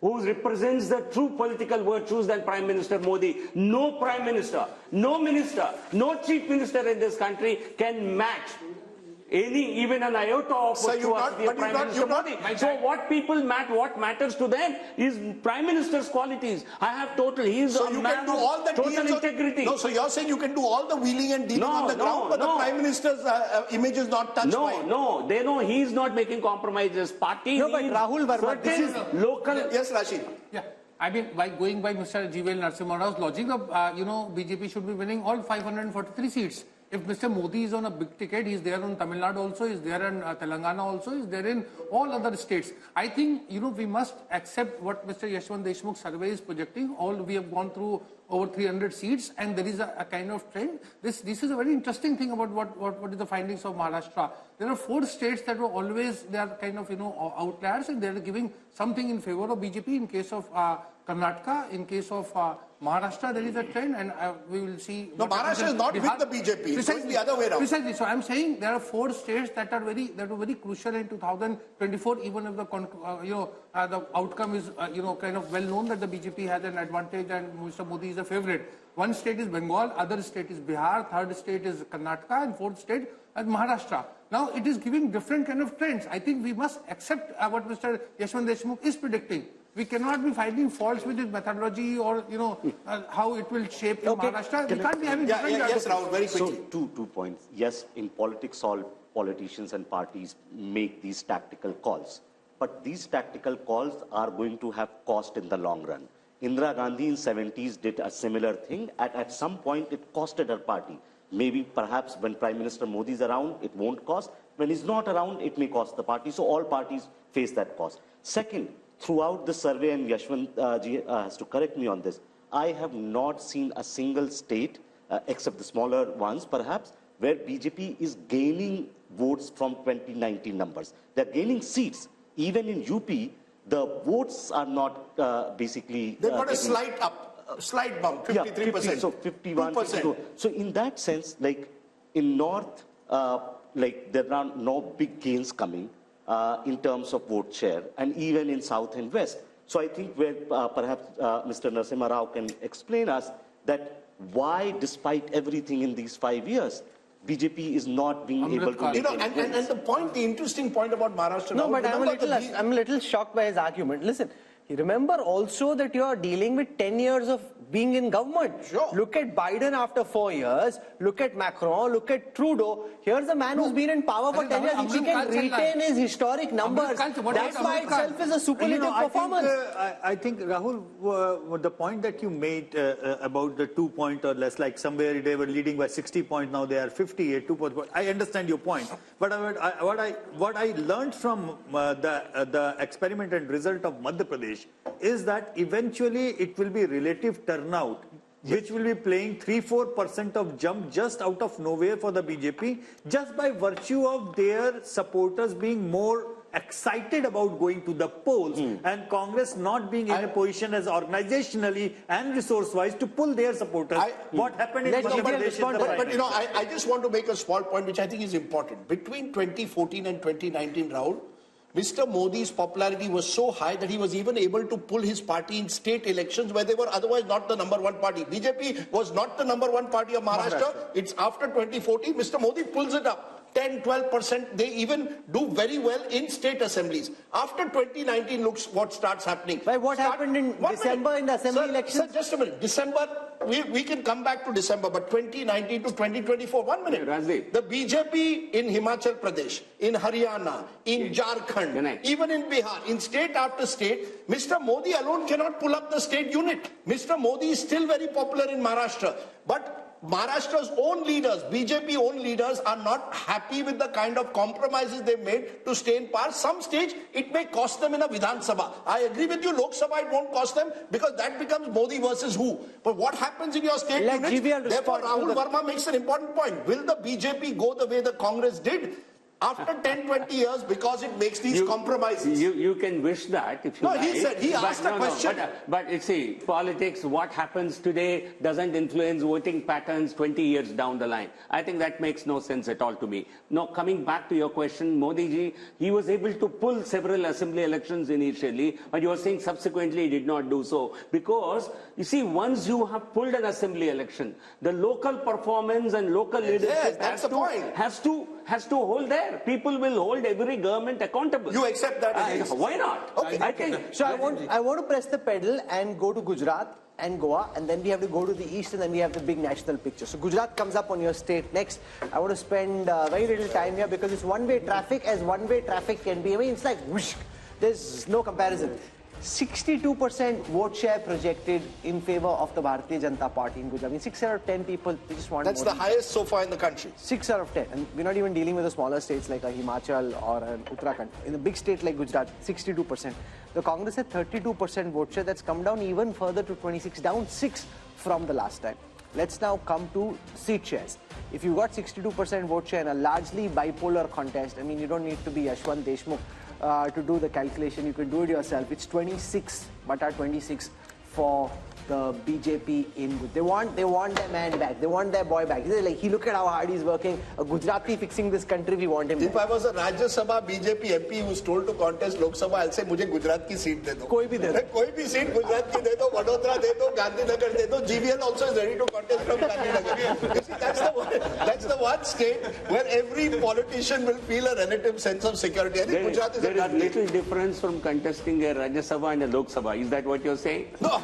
who represents the true political virtues than Prime Minister Modi. No Prime Minister, no Minister, no Chief Minister in this country can match even an iota of Prime Minister Modi. So what matters to them is Prime Minister's qualities. I have he's so a you man can do all the total integrity. No, so you're saying you can do all the wheeling and dealing on the ground, but the Prime Minister's image is not touched by it. No, they know he's not making compromises. Party but Rahul Verma, this is local. Yes, Rashid. Yeah. I mean, by going by Mr. GVL Narasimha Rao's logic, BJP should be winning all 543 seats. If Mr. Modi is on a big ticket, he's there on Tamil Nadu also, he's there in Telangana also, he's there in all other states. I think, we must accept what Mr. Yashwant Deshmukh's survey is projecting. We have gone through over 300 seats, and there is a kind of trend. This is a very interesting thing about what is the findings of Maharashtra. There are 4 states that were always, they are kind of, outliers, and they are giving something in favor of BJP. In case of Karnataka, in case of Maharashtra, there is a trend, and we will see. No, Maharashtra is not Bihar, with the BJP. It's going the other way around. Precisely. So I'm saying there are 4 states that were very crucial in 2024. Even if the outcome is kind of well known that the BJP has an advantage and Mr. Modi is a favorite. One state is Bengal, other state is Bihar, third state is Karnataka, and fourth state is Maharashtra. Now it is giving different kind of trends. I think we must accept what Mr. Yashwant Deshmukh is predicting. We cannot be finding faults with his methodology or, how it will shape Maharashtra. We can't be having different... Yes, Rahul, very quickly. So, two points. Yes, in politics, all politicians and parties make these tactical calls. But these tactical calls are going to have cost in the long run. Indira Gandhi in 70s did a similar thing. At some point, it costed her party. Maybe, perhaps, when Prime Minister Modi is around, it won't cost. When he's not around, it may cost the party. So all parties face that cost. Second, throughout the survey, and Yashwant ji has to correct me on this, I have not seen a single state, except the smaller ones perhaps, where BJP is gaining votes from 2019 numbers. They're gaining seats. Even in UP, the votes are not basically... They've got a slight bump, 53%. Yeah, 50, so 51%. So in that sense, like in North, there are no big gains coming. In terms of vote share, and even in South and West. So I think where perhaps Mr. Narasimha Rao can explain us that why, despite everything in these 5 years, BJP is not being able to make and the interesting point about Maharashtra... No, but I'm a little shocked by his argument. Listen, remember also that you are dealing with 10 years of being in government. Sure. Look at Biden after 4 years. Look at Macron. Look at Trudeau. Here's a man who's been in power for 10 years. If he can retain his historic numbers, that's by itself is a superlative performance. I think, Rahul, the point that you made about the 2 point or less, like somewhere they were leading by 60 points, now they are 58, 2 points. I understand your point. But what I learned from the experiment and result of Madhya Pradesh is that eventually it will be relative turnout, which will be playing 3-4% of jump just out of nowhere for the BJP, just by virtue of their supporters being more excited about going to the polls and Congress not being in a position as organizationally and resource-wise to pull their supporters. What happened in Madhya Pradesh? But I just want to make a small point which I think is important. Between 2014 and 2019, Rahul, Mr. Modi's popularity was so high that he was even able to pull his party in state elections where they were otherwise not the #1 party. BJP was not the #1 party of Maharashtra. It's after 2014, Mr. Modi pulls it up. 10, 12%, they even do very well in state assemblies. After 2019, looks what starts happening. What happened in December in the assembly elections? Sir, just a minute. December, we can come back to December, but 2019 to 2024, 1 minute. Rajdeep. The BJP in Himachal Pradesh, in Haryana, in Jharkhand, even in Bihar, in state after state, Mr. Modi alone cannot pull up the state unit. Mr. Modi is still very popular in Maharashtra, but Maharashtra's own leaders, BJP own leaders, are not happy with the kind of compromises they've made to stay in power. Some stage, it may cost them in a Vidhan Sabha. I agree with you, Lok Sabha, it won't cost them because that becomes Modi versus who. But what happens in your state units? Therefore, Rahul Verma makes an important point. Will the BJP go the way the Congress did? After 10, 20 years, because it makes these compromises. You can wish that if you like. No, he said, he asked a question. But you see, politics, what happens today doesn't influence voting patterns 20 years down the line. I think that makes no sense at all to me. Now, coming back to your question, Modi ji, he was able to pull several assembly elections initially, but you are saying subsequently he did not do so. Because, you see, once you have pulled an assembly election, the local performance and local leadership has to hold there. People will hold every government accountable. You accept that? Why not? Okay. I think. So I want to press the pedal and go to Gujarat and Goa, and then we have to go to the east, and then we have the big national picture. So Gujarat comes up on your state next. I want to spend very little time here because it's one-way traffic, as one-way traffic can be. I mean, it's like whoosh. There's no comparison. 62% vote share projected in favor of the Bharatiya Janata Party in Gujarat. I mean, 6 out of 10 people, they just want That's the highest so far in the country. 6 out of 10. And we're not even dealing with the smaller states like a Himachal or an Uttarakhand. In a big state like Gujarat, 62%. The Congress had 32% vote share. That's come down even further to 26, down 6 from the last time. Let's now come to seat shares. If you've got 62% vote share in a largely bipolar contest, I mean, you don't need to be Yashwant Deshmukh to do the calculation. You can do it yourself. It's 26/26 for the BJP in Gujarat. They want their man back. They want their boy back. They're like, look at how hard he's working. A Gujarati fixing this country, we want him If back. I was a Rajya Sabha BJP MP who's told to contest Lok Sabha, I'll say, मुझे गुजरात की seat दे दो. कोई भी दे दो. कोई भी seat Gujarat की दे दो, वडोदरा दे दो, गांधीनगर दे दो. GVL also is ready to contest from Gandhinagar. You see, that's the one state where every politician will feel a relative sense of security. I think Gujarat is there is little difference from contesting a Rajya Sabha and a Lok Sabha. Is that what you're saying? No.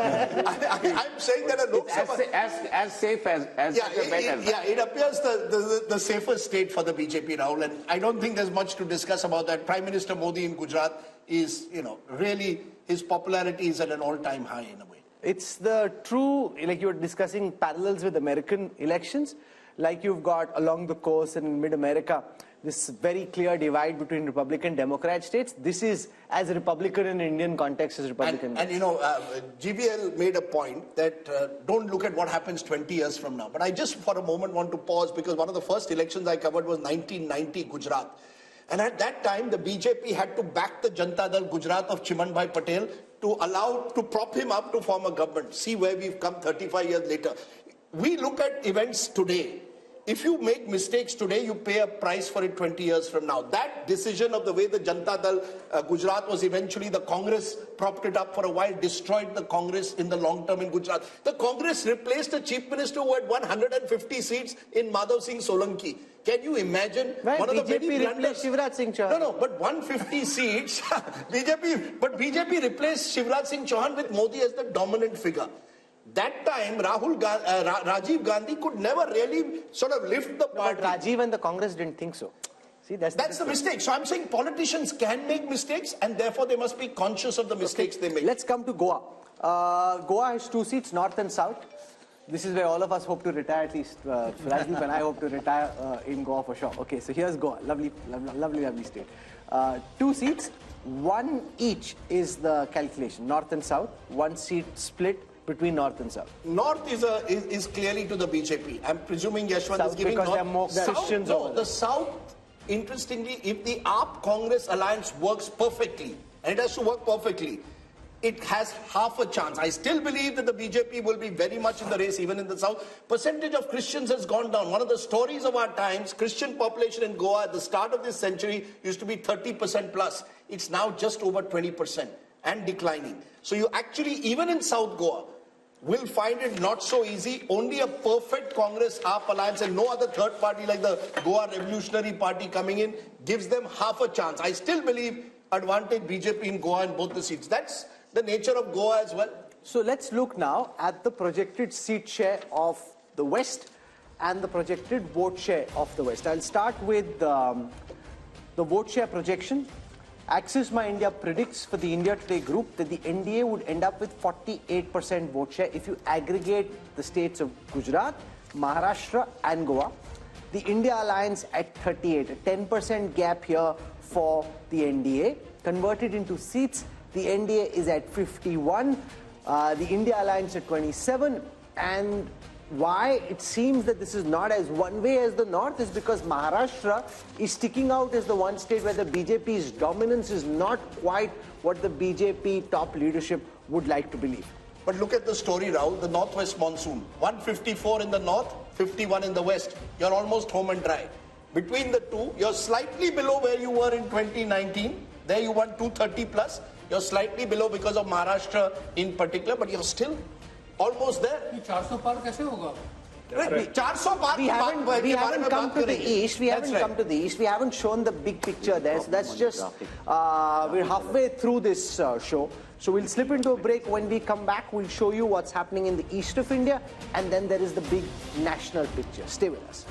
I'm saying that a Lok Sabha... As safe as better. It appears the safest state for the BJP, Rahul, and I don't think there's much to discuss about that. Prime Minister Modi in Gujarat is, really, his popularity is at an all-time high in a way. It's the true, like you were discussing parallels with American elections, like you've got along the coast and in mid-America, this very clear divide between Republican Democrat states. This is as Republican in Indian context as Republican. And GVL made a point that don't look at what happens 20 years from now. But I just for a moment want to pause because one of the first elections I covered was 1990 Gujarat. And at that time, the BJP had to back the Janata Dal Gujarat of Chimanbhai Patel to prop him up to form a government. See where we've come 35 years later. We look at events today. If you make mistakes today, you pay a price for it 20 years from now. That decision of the way the Janata Dal Gujarat was eventually, the Congress propped it up for a while, destroyed the Congress in the long term in Gujarat. The Congress replaced a chief minister who had 150 seats in Madhav Singh Solanki. Can you imagine? Right, one of the BJP replaced Shivraj Singh Chauhan. No, but 150 seats, BJP replaced Shivraj Singh Chauhan with Modi as the dominant figure. That time, Rajiv Gandhi could never really sort of lift the party. But Rajiv and the Congress didn't think so. See, that's the mistake. So I'm saying politicians can make mistakes and therefore they must be conscious of the mistakes they make. Let's come to Goa. Goa has 2 seats, north and south. This is where all of us hope to retire, at least Rajdeep and I hope to retire in Goa for sure. Okay, so here's Goa, lovely state. 2 seats, 1 each is the calculation, north and south, 1 seat split between north and south. North is clearly to the BJP. I'm presuming Yashwant south is giving because north. there are more Christians over there. The south, interestingly, if the AAP Congress alliance works perfectly, and it has to work perfectly, it has half a chance. I still believe that the BJP will be very much in the race, even in the south. Percentage of Christians has gone down. One of the stories of our times, Christian population in Goa at the start of this century used to be 30% plus. It's now just over 20% and declining. So you actually, even in South Goa, will find it not so easy. Only a perfect Congress AAP alliance and no other third party like the Goa Revolutionary Party coming in gives them half a chance. I still believe advantage BJP in Goa in both the seats. That's the nature of Goa as well. So let's look now at the projected seat share of the West and the projected vote share of the West. I'll start with the vote share projection. Axis My India predicts for the India Today group that the NDA would end up with 48% vote share if you aggregate the states of Gujarat, Maharashtra and Goa. The India Alliance at 38, a 10% gap here for the NDA. Converted into seats, the NDA is at 51, the India Alliance at 27 and why it seems that this is not as one way as the North is because Maharashtra is sticking out as the one state where the BJP's dominance is not quite what the BJP top leadership would like to believe. But look at the story, Rahul, the northwest monsoon. 154 in the north, 51 in the west. You're almost home and dry. Between the two, you're slightly below where you were in 2019. There you won 230 plus. You're slightly below because of Maharashtra in particular, but you're still almost there. 400 पार कैसे होगा? 400 पार We haven't come to the east. We haven't come to the east. We haven't shown the big picture there. So that's just we're halfway through this show. So we'll slip into a break. When we come back, we'll show you what's happening in the east of India, and then there is the big national picture. Stay with us.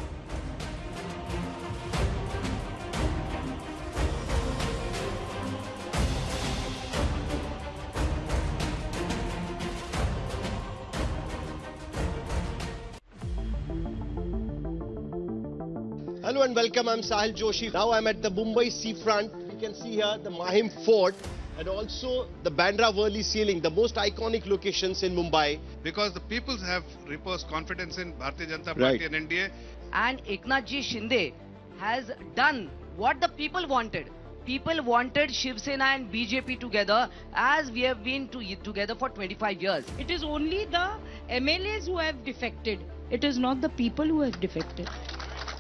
Hello and welcome, I'm Sahil Joshi. Now I'm at the Mumbai seafront. You can see here the Mahim Fort and also the Bandra Worli ceiling, the most iconic locations in Mumbai. Because the peoples have reposed confidence in Bharatiya Janata Party and NDA. And Eknath Ji Shinde has done what the people wanted. People wanted Shiv Sena and BJP together as we have been together for 25 years. It is only the MLAs who have defected. It is not the people who have defected.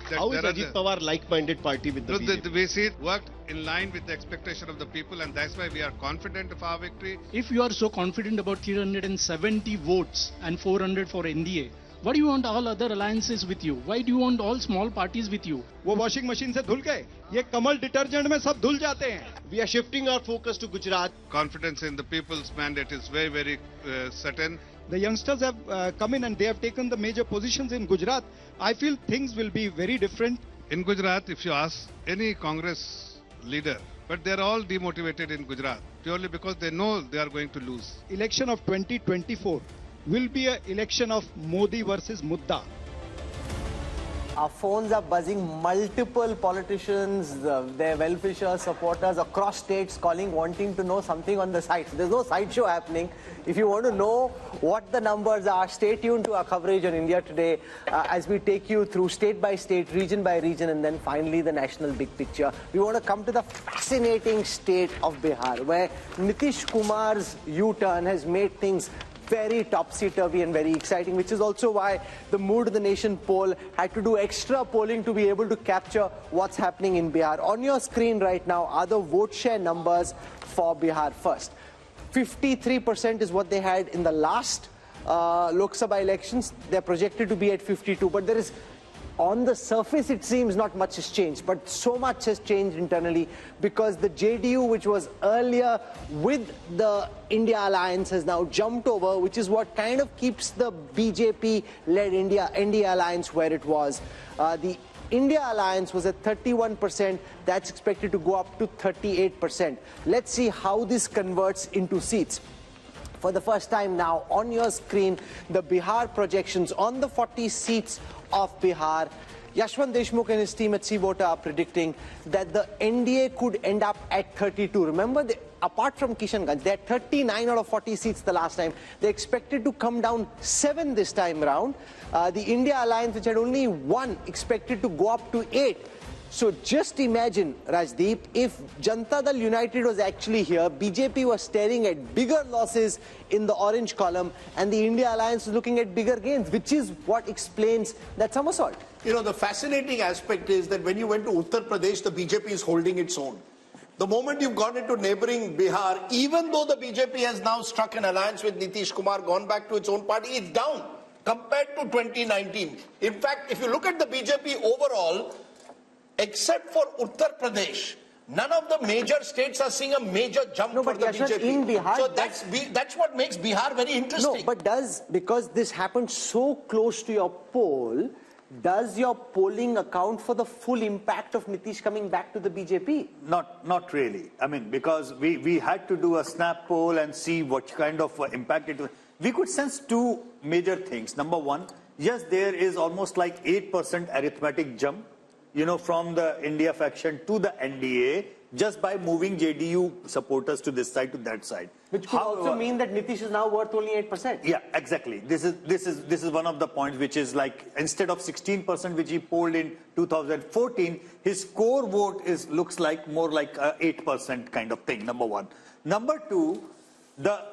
How is Ajit Pawar like-minded party with the BJP? We see it worked in line with the expectation of the people, and that's why we are confident of our victory. If you are so confident about 370 votes and 400 for NDA, why do you want all other alliances with you? Why do you want all small parties with you? वो washing machine से धुल गए, ये कमल detergent में सब धुल जाते हैं. We are shifting our focus to Gujarat. Confidence in the people's mandate is very, very certain. The youngsters have come in and they have taken the major positions in Gujarat. I feel things will be very different. In Gujarat, if you ask any Congress leader, but they are all demotivated in Gujarat purely because they know they are going to lose. Election of 2024 will be an election of Modi versus Mudda. Our phones are buzzing, multiple politicians, their well-wishers, supporters across states calling, wanting to know something on the site. There's no sideshow happening. If you want to know what the numbers are, stay tuned to our coverage on India Today as we take you through state by state, region by region, and then finally the national big picture. We want to come to the fascinating state of Bihar, where Nitish Kumar's U-turn has made things very topsy-turvy and very exciting, which is also why the Mood of the Nation poll had to do extra polling to be able to capture what's happening in Bihar. On your screen right now are the vote share numbers for Bihar first. 53% is what they had in the last Lok Sabha elections. They're projected to be at 52, but there is, on the surface, it seems not much has changed, but so much has changed internally because the JDU, which was earlier with the India alliance, has now jumped over, which is what kind of keeps the BJP-led India alliance where it was. The India alliance was at 31%. That's expected to go up to 38%. Let's see how this converts into seats. For the first time now, on your screen, the Bihar projections on the 40 seats of Bihar. Yashwant Deshmukh and his team at C-Voter are predicting that the NDA could end up at 32. Remember, apart from Kishanganj, they had 39 out of 40 seats the last time. They're expected to come down 7 this time round. The India Alliance, which had only 1, expected to go up to 8. So just imagine, Rajdeep, if Janata Dal United was actually here, BJP was staring at bigger losses in the orange column, and the India Alliance was looking at bigger gains, which is what explains that somersault. You know, the fascinating aspect is that when you went to Uttar Pradesh, the BJP is holding its own. The moment you've gone into neighboring Bihar, even though the BJP has now struck an alliance with Nitish Kumar, gone back to its own party, it's down compared to 2019. In fact, if you look at the BJP overall, except for Uttar Pradesh, none of the major states are seeing a major jump for the BJP. In Bihar, so that's what makes Bihar very interesting. No, but because this happened so close to your poll, does your polling account for the full impact of Nitish coming back to the BJP? Not really. I mean, because we had to do a snap poll and see what kind of impact it was. We could sense two major things. Number one, yes, there is almost like 8% arithmetic jump, you know, from the India faction to the NDA, just by moving JDU supporters to this side to that side. Which could also mean that Nitish is now worth only 8%. Yeah, exactly. This is one of the points which is like, instead of 16% which he polled in 2014, his core vote looks like more like a 8% kind of thing, number one. Number two,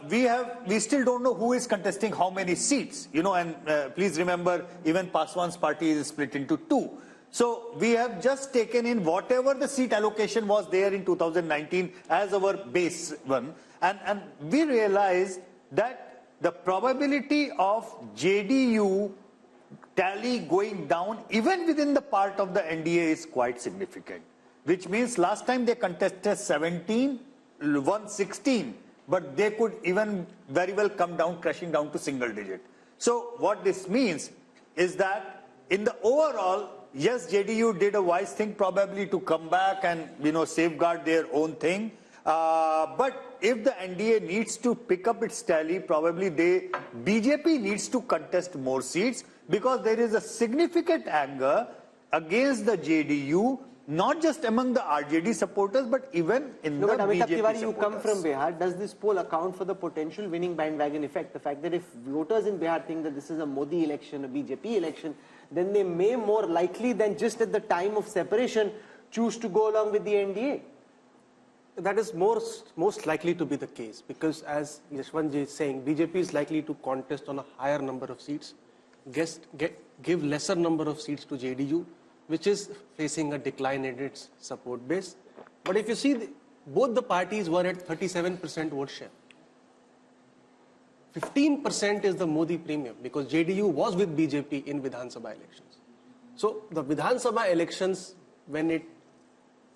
we still don't know who is contesting how many seats, you know, and please remember, even Paswan's party is split into two. So we have just taken in whatever the seat allocation was there in 2019 as our base one, and we realize that the probability of JDU tally going down even within the part of the NDA is quite significant, which means last time they contested 17, won 16, but they could even very well come down, crashing down to single digit. So what this means is that in the overall, yes, JDU did a wise thing probably to come back and, you know, safeguard their own thing. But if the NDA needs to pick up its tally, probably BJP needs to contest more seats, because there is a significant anger against the JDU, not just among the RJD supporters, but even in the BJP supporters. You come from Bihar. Does this poll account for the potential winning bandwagon effect? The fact that if voters in Bihar think that this is a Modi election, a BJP election, then they may more likely than just at the time of separation choose to go along with the NDA. That is most likely to be the case, because as Yashwantji is saying, BJP is likely to contest on a higher number of seats, give lesser number of seats to JDU, which is facing a decline in its support base. But if you see, both the parties were at 37% vote share. 15% is the Modi premium, because JDU was with BJP in Vidhan Sabha elections. So the Vidhan Sabha elections, when it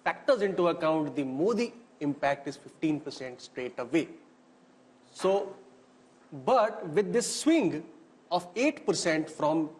factors into account the Modi impact, is 15% straight away. So, but with this swing of 8% from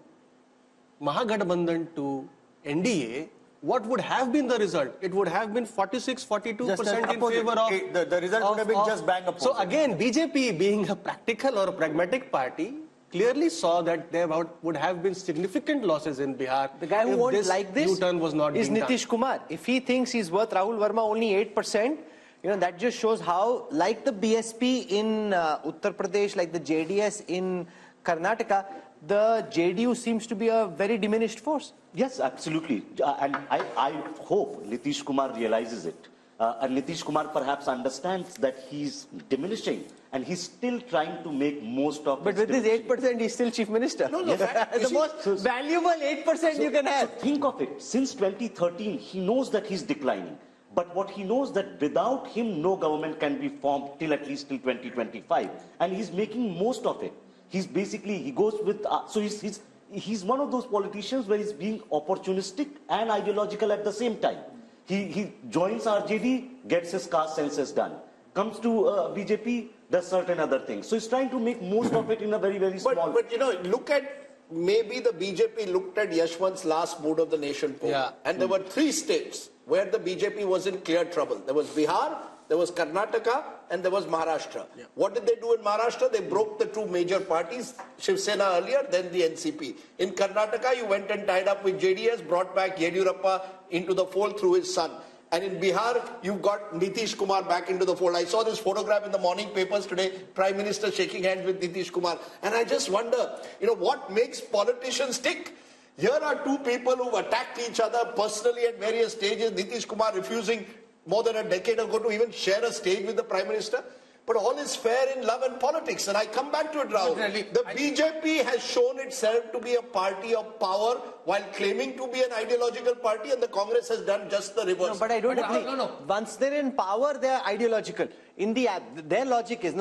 Mahagathbandhan to NDA, what would have been the result? It would have been 46-42% in favor of... The result would have been just bang opposite. So again, BJP, being a practical or a pragmatic party, clearly saw that there would have been significant losses in Bihar. The guy who won't like this U-turn was not is being Nitish done. Kumar. If he thinks he's worth Rahul Verma only 8%, you know, that just shows how, like the BSP in Uttar Pradesh, like the JDS in Karnataka, the JDU seems to be a very diminished force. Yes, absolutely. And I hope Nitish Kumar realizes it. And Nitish Kumar perhaps understands that he's diminishing, and he's still trying to make most of it. But with this 8%, he's still chief minister. No, yes. The most valuable 8% you can have. So think of it. Since 2013, he knows that he's declining. But what he knows that without him, no government can be formed till at least till 2025. And he's making most of it. He's basically, he goes with, so he's one of those politicians where he's being opportunistic and ideological at the same time. He joins RJD, gets his caste census done. Comes to BJP, does certain other things. So he's trying to make most of it in a very, very small... But you know, look at, maybe the BJP looked at Yashwant's last Mood of the Nation poll. Yeah. And there were 3 states where the BJP was in clear trouble. There was Bihar, there was Karnataka, and there was Maharashtra. Yeah. What did they do in Maharashtra? They broke the 2 major parties, Shiv Sena earlier, then the NCP. In Karnataka, you went and tied up with JDS, brought back Yediyurappa into the fold through his son. And in Bihar, you've got Nitish Kumar back into the fold. I saw this photograph in the morning papers today, Prime Minister shaking hands with Nitish Kumar. And I just wonder, you know, what makes politicians tick? Here are 2 people who've attacked each other personally at various stages. Nitish Kumar refusing more than a decade ago to even share a stage with the Prime Minister. But all is fair in love and politics. And I come back to it, Rahul. The BJP has shown itself to be a party of power while claiming to be an ideological party, and the Congress has done just the reverse. No, but I don't agree. Once they're in power, they're ideological. Their logic is,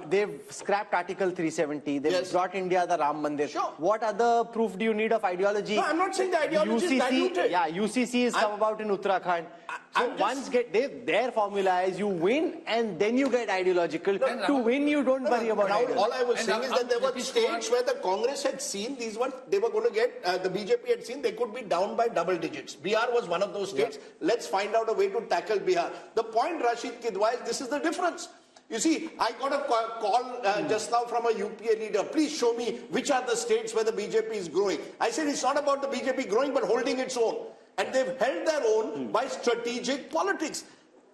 they've scrapped Article 370, they've brought India the Ram Mandir. Sure. What other proof do you need of ideology? No, I'm not saying the ideology is diluted. Yeah, UCC has come about in Uttarakhand. So once their formula is you win and then you get ideological. To win, you don't worry about ideology. All I was saying is that there were states where the Congress had seen these ones, they were going to get, the BJP had seen they could be down by double digits. Bihar was one of those states. Yeah. Let's find out a way to tackle Bihar. The point, Rashid Kidwai, this is the difference. You see, I got a call just now from a UPA leader. Please show me which are the states where the BJP is growing. I said it's not about the BJP growing, but holding its own. And they've held their own by strategic politics.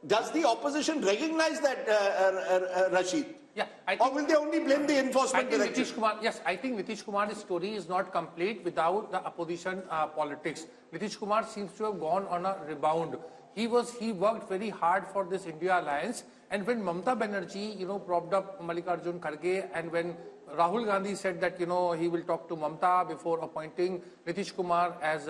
does the opposition recognize that, Rashid? Yeah, or will they only blame the enforcement director? Yes, I think Nitish Kumar's story is not complete without the opposition politics. Nitish Kumar seems to have gone on a rebound. He worked very hard for this India alliance, and when Mamata Banerjee, propped up Mallikarjun Kharge, and when Rahul Gandhi said that, he will talk to Mamata before appointing Nitish Kumar as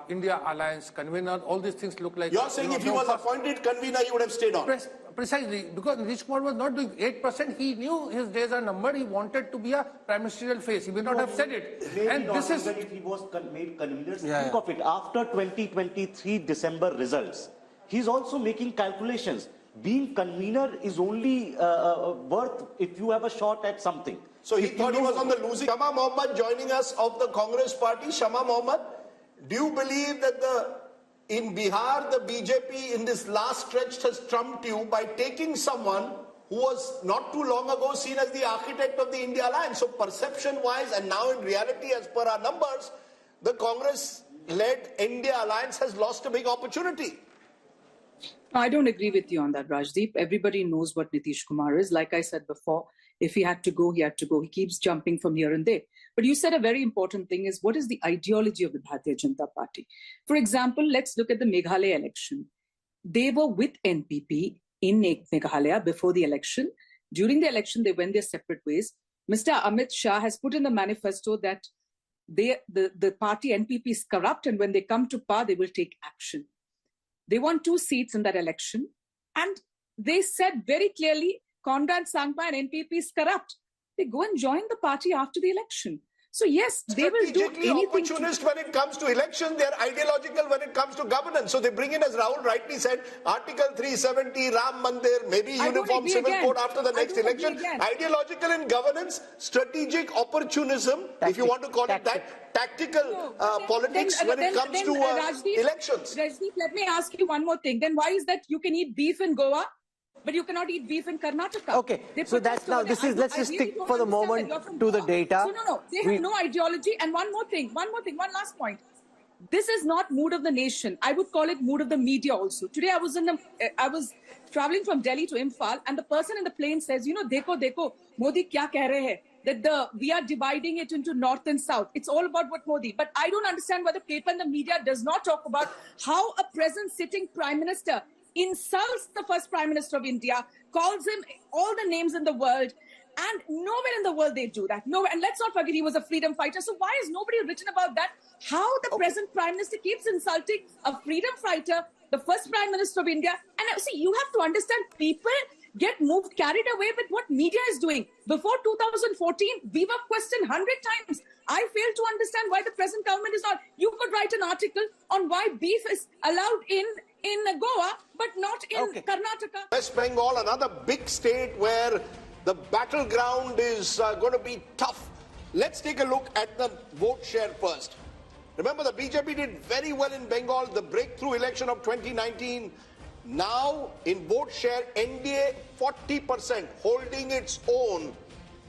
India alliance convener, all these things look like... You're saying if he was appointed convener, he would have stayed on? Precisely, because Nitish Kumar was not doing 8%. He knew his days are numbered. He wanted to be a prime ministerial face. He may not have said it. And this is if he was made convener. Think of it. After 2023 December results, he's also making calculations. Being convener is only worth if you have a shot at something. So he thought he was on the losing. Shama Mohammed joining us of the Congress party. Shama Mohammed, do you believe that in Bihar, the BJP in this last stretch has trumped you by taking someone who was not too long ago seen as the architect of the India alliance? So perception-wise, and now in reality, as per our numbers, the Congress-led India alliance has lost a big opportunity. I don't agree with you on that, Rajdeep. Everybody knows what Nitish Kumar is. Like I said before, if he had to go, he had to go. He keeps jumping from here and there. But you said a very important thing is, what is the ideology of the Bharatiya Janata Party? For example, let's look at the Meghalaya election. They were with NPP in Meghalaya before the election. During the election, they went their separate ways. Mr. Amit Shah has put in the manifesto that the party NPP is corrupt, and when they come to power, they will take action. They won 2 seats in that election, and they said very clearly, Conrad Sangma and NPP is corrupt. They go and join the party after the election. So yes, they will do anything. Opportunist when it comes to election, they are ideological when it comes to governance. So they bring in, as Rahul rightly said, Article 370, Ram Mandir, maybe uniform civil code after the next election. Ideological in governance, strategic opportunism, if you want to call it that, tactical politics when it comes to elections. Rajdeep, let me ask you one more thing. Then why is that you can eat beef in Goa, but you cannot eat beef in Karnataka? Okay, so that's now, let's just stick for the moment to the data. No, they have no ideology. And one last point. This is not mood of the nation. I would call it mood of the media also. Today I was traveling from Delhi to Imphal, and the person in the plane says, dekho, Modi kya keh rahe hai? That we are dividing it into north and south. It's all about what Modi. But I don't understand why the paper and the media does not talk about how a present sitting prime minister insults the first prime minister of India, calls him all the names in the world, and nowhere in the world they do that. Nowhere. And let's not forget he was a freedom fighter. So why is nobody written about that? How the present prime minister keeps insulting a freedom fighter, the first prime minister of India. And see, you have to understand, people get carried away with what media is doing. Before 2014, we were questioned 100 times. I fail to understand why the present government is not. You could write an article on why beef is allowed in Goa, but not in Karnataka. West Bengal, another big state where the battleground is going to be tough. Let's take a look at the vote share first. Remember, the BJP did very well in Bengal, the breakthrough election of 2019. Now, in vote share, NDA 40%, holding its own.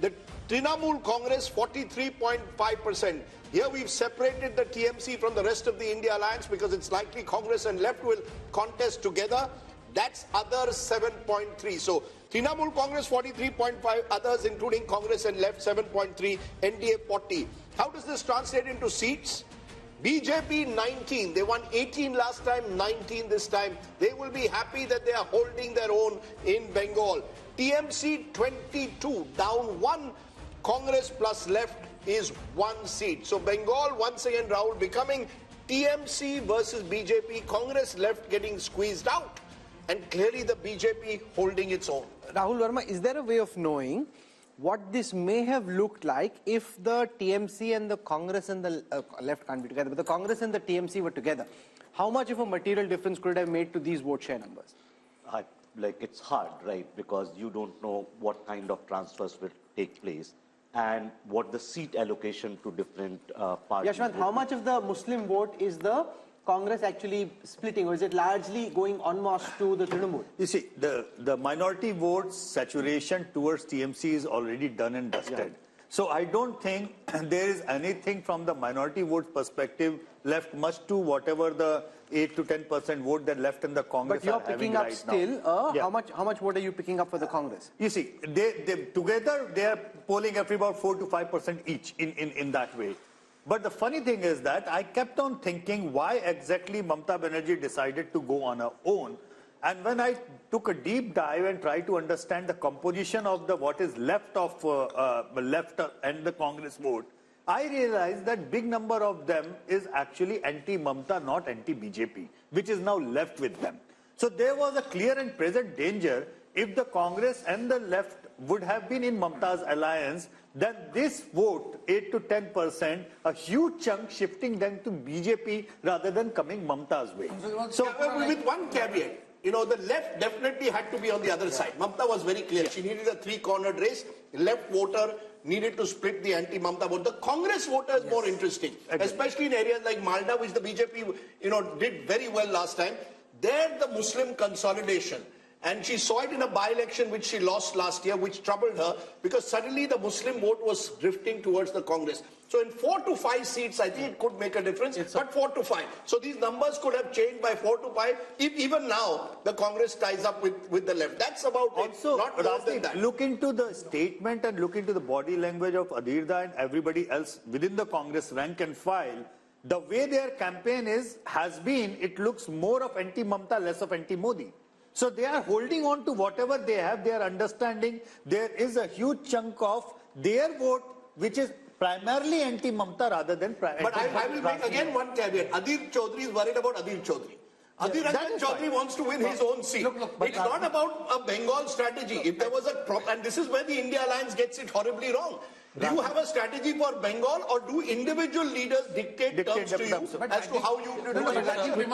The Trinamool Congress 43.5%. Here we've separated the TMC from the rest of the India alliance because it's likely Congress and left will contest together. That's others 7.3. So Trinamool Congress 43.5, others including Congress and left 7.3, NDA 40. How does this translate into seats? BJP 19, they won 18 last time, 19 this time. They will be happy that they are holding their own in Bengal. TMC 22, down 1. Congress plus left is 1 seat. So Bengal once again, Rahul, becoming TMC versus BJP, Congress left getting squeezed out, and clearly the BJP holding its own. Rahul Verma, is there a way of knowing what this may have looked like if the TMC and the Congress and the left can't be together, but the Congress and the TMC were together? How much of a material difference could it have made to these vote share numbers? It's hard, right? Because you don't know what kind of transfers will take place and what the seat allocation to different parties. Yashwant, how much of the Muslim vote is the Congress actually splitting, or is it largely going en masse to the Trinamool? You see, the minority vote saturation towards TMC is already done and dusted. Yeah. So I don't think there is anything from the minority vote perspective left much to whatever the 8 to 10% vote that left in the Congress. But you're are picking having up right still. now. How much vote are you picking up for the Congress? You see, together they are polling at about 4 to 5% each in that way. But the funny thing is that I kept on thinking why exactly Mamata Banerjee decided to go on her own. And when I took a deep dive and tried to understand the composition of what is left of left and the Congress vote, I realized that big number of them is actually anti-Mamata, not anti-BJP, which is now left with them. So there was a clear and present danger if the Congress and the left would have been in Mamata's alliance, then this vote, 8 to 10%, a huge chunk shifting them to BJP rather than coming Mamata's way. So with one caveat, you know, the left definitely had to be on the other side. Mamata was very clear. She needed a three-cornered race. Left voter needed to split the anti-Mamata vote. The Congress voter is more interesting, especially in areas like Malda, which the BJP, you know, did very well last time. There, the Muslim consolidation. And she saw it in a by-election which she lost last year, which troubled her because suddenly the Muslim vote was drifting towards the Congress. So in 4 to 5 seats, I think it could make a difference, but 4 to 5. So these numbers could have changed by 4 to 5 if even now the Congress ties up with the left. That's about also, it, not more than that. Look into the statement and look into the body language of Adhirda and everybody else within the Congress rank and file. The way their campaign has been, it looks more of anti-Mamata, less of anti-Modi. So they are holding on to whatever they have. They are understanding there is a huge chunk of their vote which is primarily anti-Mamata rather than But I will make again one caveat. Adhir Chaudhary is worried about Adhir Chaudhary. Adhir Ranjan Chaudhary wants to win his own seat. It's not about a Bengal strategy. If there was and this is where the India Alliance gets it horribly wrong. Do you have a strategy for Bengal or do individual leaders dictate terms to you as to how you do it? We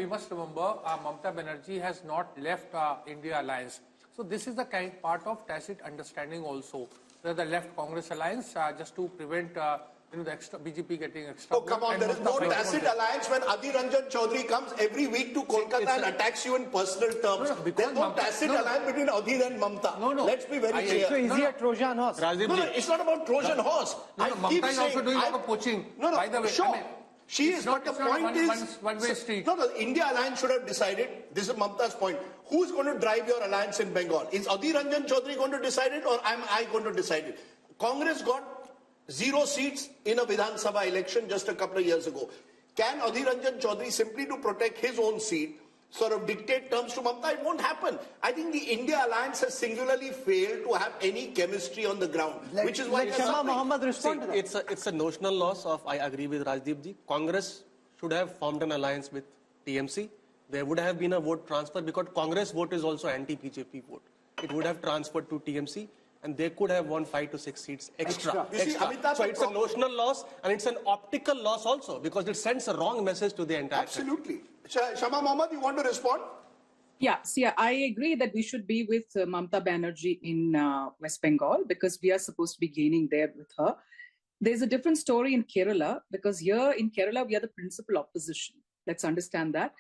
must remember, Mamata Banerjee has not left India Alliance. So this is the part of tacit understanding also. The left Congress alliance just to prevent the extra BJP getting extra. Oh, come on, there is no tacit alliance when Adhir Ranjan Chaudhary comes every week to Kolkata and attacks you in personal terms. There's no tacit alliance between Adhir and Mamata. No. Let's be very clear. So is he a Trojan horse? No, it's not about Trojan horse. I keep Mamata is saying, also doing a lot of poaching. By the way, sure. She is, but the point is, one-way street. No, the India Alliance should have decided, this is Mamata's point, who's going to drive your alliance in Bengal? Is Adhir Ranjan Chaudhary going to decide it or am I going to decide it? Congress got 0 seats in a Vidhan Sabha election just a couple of years ago. Can Adhir Ranjan Chaudhary simply to protect his own seat sort of dictate terms to Mamata? It won't happen. I think the India Alliance has singularly failed to have any chemistry on the ground, which is why Mohammed respond to that. It's a notional loss of, I agree with Rajdeep ji. Congress should have formed an alliance with TMC. There would have been a vote transfer because Congress vote is also anti-BJP vote. It would have transferred to TMC and they could have won 5 to 6 seats extra. So it's a notional loss and it's an optical loss also because it sends a wrong message to the entire Absolutely. Shama Mohammed, you want to respond? Yeah, I agree that we should be with Mamata Banerjee in West Bengal because we are supposed to be gaining there with her. There's a different story in Kerala because here in Kerala, we are the principal opposition. Let's understand that.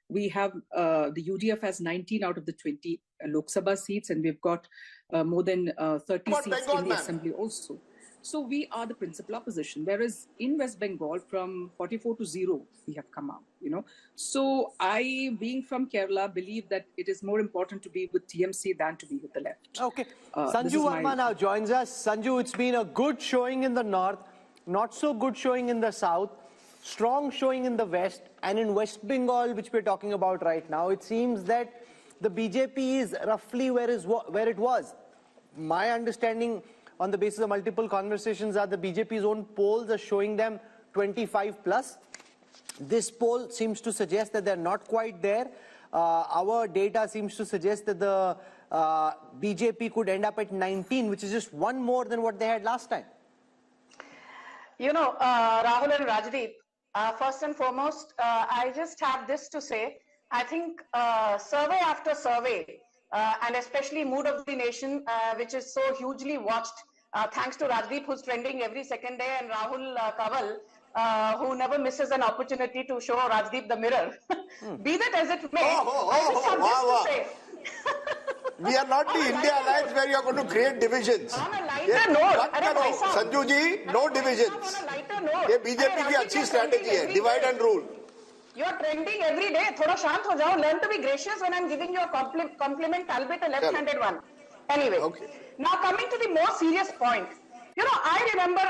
We have, the UDF has 19 out of the 20 Lok Sabha seats and we've got more than 30 seats in the assembly also. So we are the principal opposition. Whereas in West Bengal, from 44 to 0, we have come out, So I, being from Kerala, believe that it is more important to be with TMC than to be with the left. Okay. Sanju Verma now joins us. Sanju, it's been a good showing in the north, not so good showing in the south, strong showing in the west, and in West Bengal, which we're talking about right now, it seems that the BJP is roughly where it was. My understanding on the basis of multiple conversations are the BJP's own polls are showing them 25 plus. This poll seems to suggest that they're not quite there. Our data seems to suggest that the BJP could end up at 19, which is just one more than what they had last time. Rahul and Rajdeep, first and foremost, I just have this to say. I think survey after survey, and especially Mood of the Nation, which is so hugely watched, thanks to Rajdeep, who's trending every second day, and Rahul Kanwal, who never misses an opportunity to show Rajdeep the mirror. Be that as it may, I just have this to say. We are not the India Alliance where you are going to create divisions. On a lighter note, Sanju ji, no divisions. On a lighter note, ये BJP की अच्छी strategy है, divide and rule. You are trending every day. Thoda shant ho jao. Learn to be gracious when I'm giving you a compliment, albeit a left-handed one. Anyway, now coming to the more serious point. You know, I remember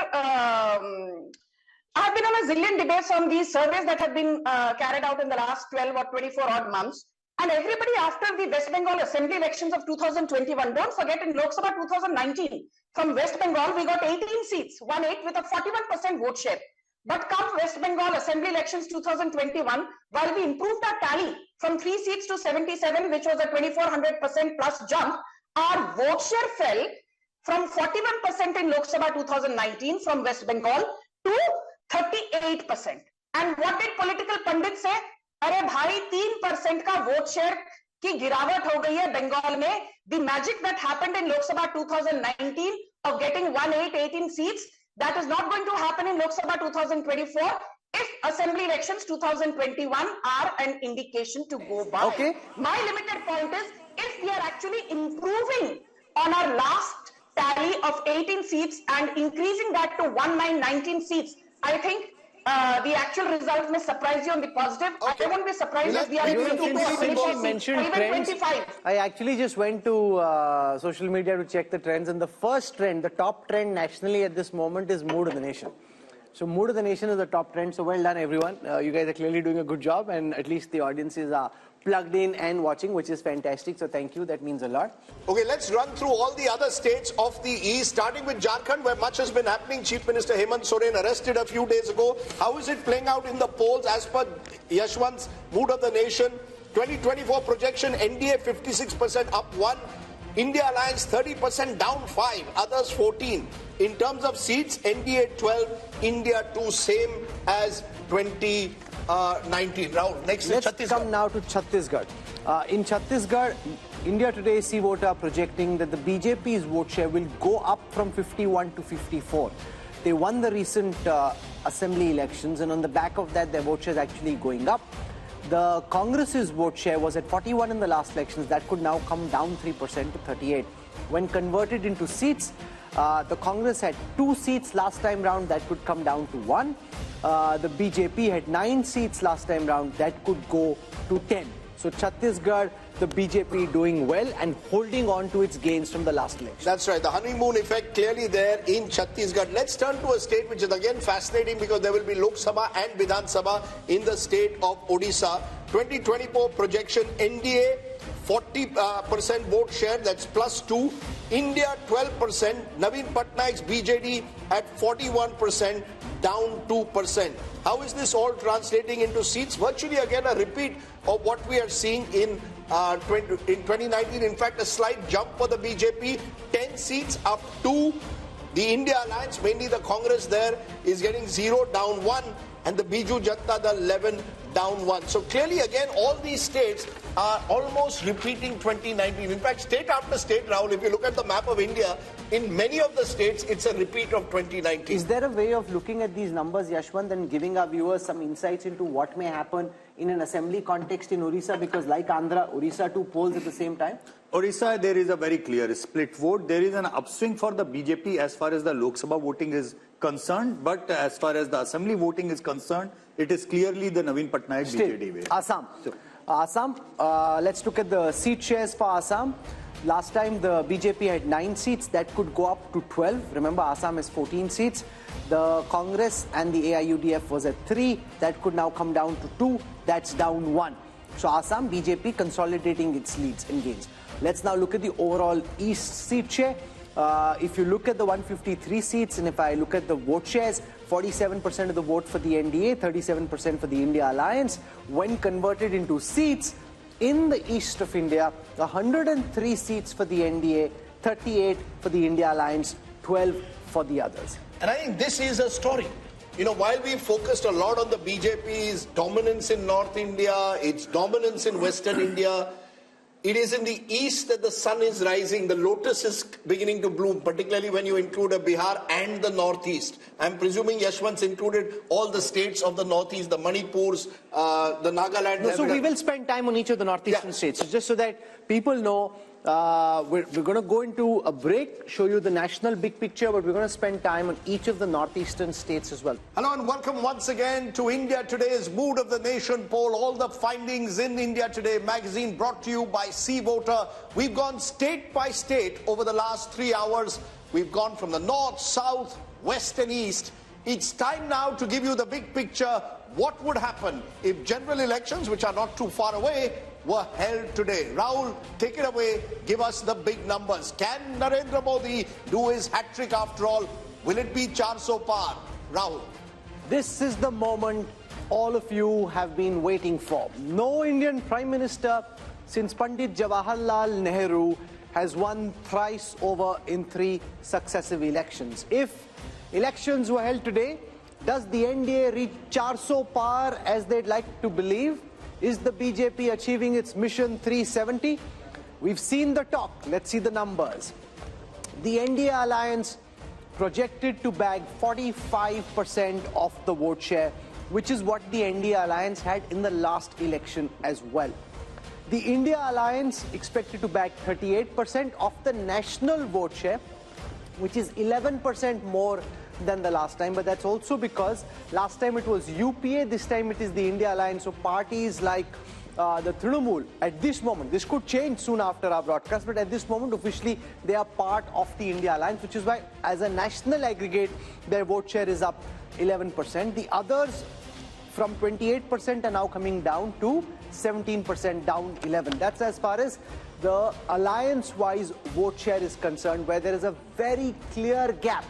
I've been on a zillion debates on these surveys that have been carried out in the last 12 or 24 odd months. And everybody after the West Bengal Assembly elections of 2021, don't forget in Lok Sabha 2019, from West Bengal we got 18 seats, 1-8 with a 41% vote share. But come West Bengal Assembly elections 2021, while we improved our tally from 3 seats to 77, which was a 2400% plus jump, our vote share fell from 41% in Lok Sabha 2019 from West Bengal to 38%. And what did political pundits say? अरे भाई 3% का vote share की गिरावट हो गई है बंगाल में. The magic that happened in Lok Sabha 2019 of getting 18 seats, that is not going to happen in Lok Sabha 2024 if assembly elections 2021 are an indication to go by. Okay. My limited point is, if we are actually improving on our last tally of 18 seats and increasing that to 19 seats, I think the actual result may surprise you on the positive. Okay. I won't be surprised if we are able to go even 25. I actually just went to social media to check the trends, and the first trend, the top trend nationally at this moment is Mood of the Nation. So Mood of the Nation is the top trend, so well done everyone. You guys are clearly doing a good job, and at least the audiences are plugged in and watching, which is fantastic, so thank you, that means a lot. Okay, let's run through all the other states of the East, starting with Jharkhand, where much has been happening. Chief Minister Hemant Soren arrested a few days ago. How is it playing out in the polls as per Yashwant's Mood of the Nation? 2024 projection, NDA 56% up 1, India Alliance 30% down 5, others 14. In terms of seats, NDA 12, India 2, same as 2019. Rahul, next is Chhattisgarh. Let's come now to Chhattisgarh. In Chhattisgarh, India Today C-Vote are projecting that the BJP's vote share will go up from 51 to 54. They won the recent assembly elections, and on the back of that, their vote share is actually going up. The Congress's vote share was at 41 in the last elections. That could now come down 3% to 38. When converted into seats, the Congress had 2 seats last time round. That could come down to 1. The BJP had 9 seats last time round. That could go to 10. So Chhattisgarh, the BJP doing well and holding on to its gains from the last election. That's right. The honeymoon effect clearly there in Chhattisgarh. Let's turn to a state which is again fascinating because there will be Lok Sabha and Vidhan Sabha in the state of Odisha. 2024 projection, NDA 40% vote share, that's +2. India 12%. Naveen Patnaik's BJD at 41%, down 2%. How is this all translating into seats? Virtually again a repeat of what we are seeing in 2019. In fact, a slight jump for the BJP, 10 seats up 2. The India Alliance, mainly the Congress there, is getting 0, down 1. And the Biju Janata Dal 11, down 1. So clearly again all these states are almost repeating 2019. In fact, state after state, Rahul, if you look at the map of India, in many of the states it's a repeat of 2019. Is there a way of looking at these numbers, Yashwant, and giving our viewers some insights into what may happen in an assembly context in Orissa? Because like Andhra, Orissa too polls at the same time? Orissa, there is a very clear split vote. There is an upswing for the BJP as far as the Lok Sabha voting is concerned, but as far as the assembly voting is concerned, it is clearly the Naveen Patnaik BJD way. Assam. Assam, let's look at the seat shares for Assam. Last time the BJP had 9 seats, that could go up to 12. Remember, Assam has 14 seats. The Congress and the AIUDF was at 3. That could now come down to 2. That's down 1. So Assam, BJP consolidating its leads and gains. Let's now look at the overall East seat share. If you look at the 153 seats, and if I look at the vote shares, 47% of the vote for the NDA, 37% for the India Alliance. When converted into seats, in the east of India, 103 seats for the NDA, 38 for the India Alliance, 12 for the others. And I think this is a story. You know, while we focused a lot on the BJP's dominance in North India, its dominance in Western India, it is in the east that the sun is rising. The lotus is beginning to bloom, particularly when you include a Bihar and the northeast. I'm presuming Yashwant's included all the states of the northeast, the Manipurs, the Nagaland. No, so we will spend time on each of the northeastern states, just so that people know We're going to go into a break, show you the national big picture, but we're going to spend time on each of the northeastern states as well. Hello and welcome once again to India Today's Mood of the Nation poll. All the findings in India Today magazine brought to you by C Voter. We've gone state by state over the last 3 hours. We've gone from the north, south, west and east. It's time now to give you the big picture. What would happen if general elections, which are not too far away, were held today? Rahul, take it away. Give us the big numbers. Can Narendra Modi do his hat-trick after all? Will it be 400 par? Rahul. This is the moment all of you have been waiting for. No Indian Prime Minister since Pandit Jawaharlal Nehru has won thrice over in 3 successive elections. If elections were held today, does the NDA reach 400 par as they'd like to believe? Is the BJP achieving its mission 370? We've seen the talk. Let's see the numbers. The NDA alliance projected to bag 45% of the vote share, which is what the NDA alliance had in the last election as well. The India alliance expected to bag 38% of the national vote share, which is 11% more than the last time, but that's also because last time it was UPA, this time it is the India Alliance. So parties like the Trinamool, at this moment, this could change soon after our broadcast, but at this moment officially they are part of the India Alliance, which is why as a national aggregate their vote share is up 11%. The others from 28% are now coming down to 17%, down 11. That's as far as the alliance-wise vote share is concerned, where there is a very clear gap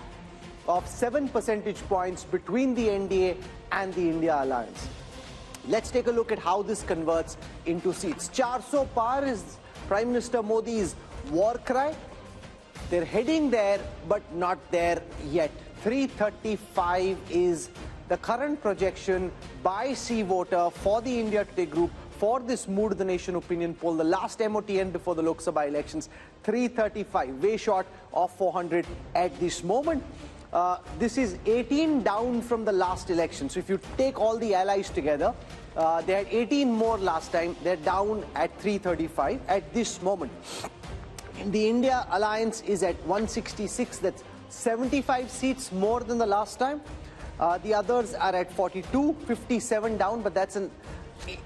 of 7 percentage points between the NDA and the India Alliance. Let's take a look at how this converts into seats. 400 par is Prime Minister Modi's war cry. They're heading there, but not there yet. 335 is the current projection by C Voter for the India Today group for this Mood of the Nation opinion poll, the last MOTN before the Lok Sabha elections. 335, way short of 400 at this moment. This is 18 down from the last election. So if you take all the allies together, they had 18 more last time. They're down at 335 at this moment. The India Alliance is at 166. That's 75 seats more than the last time. The others are at 42, 57 down, but that's an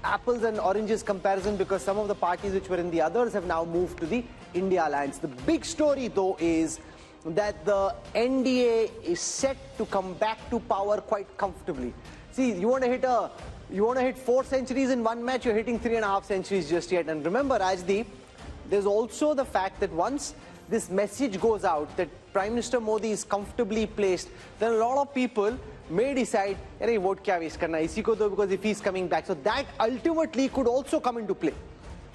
apples and oranges comparison because some of the parties which were in the others have now moved to the India Alliance. The big story though is that the NDA is set to come back to power quite comfortably. See, you want to hit 4 centuries in one match, you're hitting 3.5 centuries just yet. And remember, Rajdeep, there's also the fact that once this message goes out that Prime Minister Modi is comfortably placed, then a lot of people may decide, "Arey, vote kya waste karna isi ko do," because if he's coming back. So that ultimately could also come into play.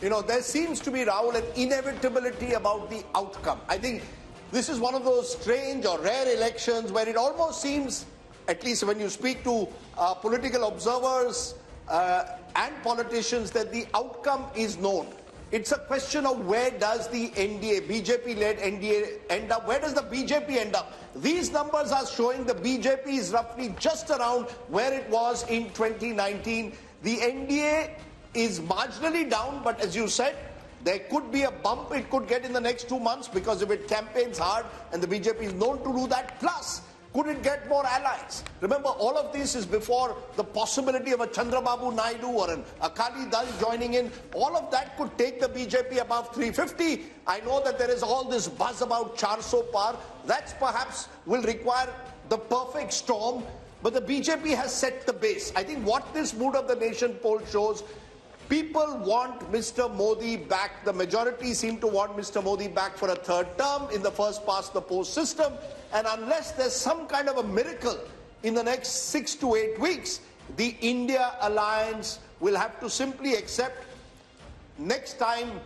You know, there seems to be, Rahul, an inevitability about the outcome. I think this is one of those strange or rare elections where it almost seems, at least when you speak to political observers and politicians, that the outcome is known. It's a question of where does the NDA, BJP-led NDA end up? Where does the BJP end up? These numbers are showing the BJP is roughly just around where it was in 2019. The NDA is marginally down, but as you said, there could be a bump it could get in the next 2 months because if it campaigns hard and the BJP is known to do that. Plus, could it get more allies? Remember, all of this is before the possibility of a Chandrababu Naidu or an Akali Dal joining in. All of that could take the BJP above 350. I know that there is all this buzz about 400 par. That perhaps will require the perfect storm. But the BJP has set the base. I think what this Mood of the Nation poll shows, people want Mr. Modi back. The majority seem to want Mr. Modi back for a 3rd term in the first past the post system. And unless there's some kind of a miracle in the next 6 to 8 weeks, the India Alliance will have to simply accept next time,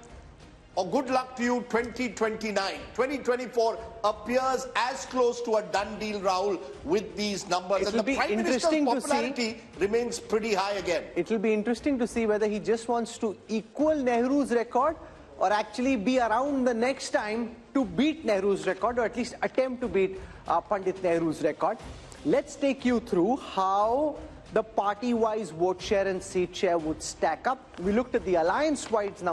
or good luck to you, 2029. 2024 appears as close to a done deal, Rahul, with these numbers. And the Prime Minister's popularity remains pretty high again. It will be interesting to see whether he just wants to equal Nehru's record or actually be around the next time to beat Nehru's record, or at least attempt to beat Pandit Nehru's record. Let's take you through how the party-wise vote share and seat share would stack up. We looked at the alliance-wise now.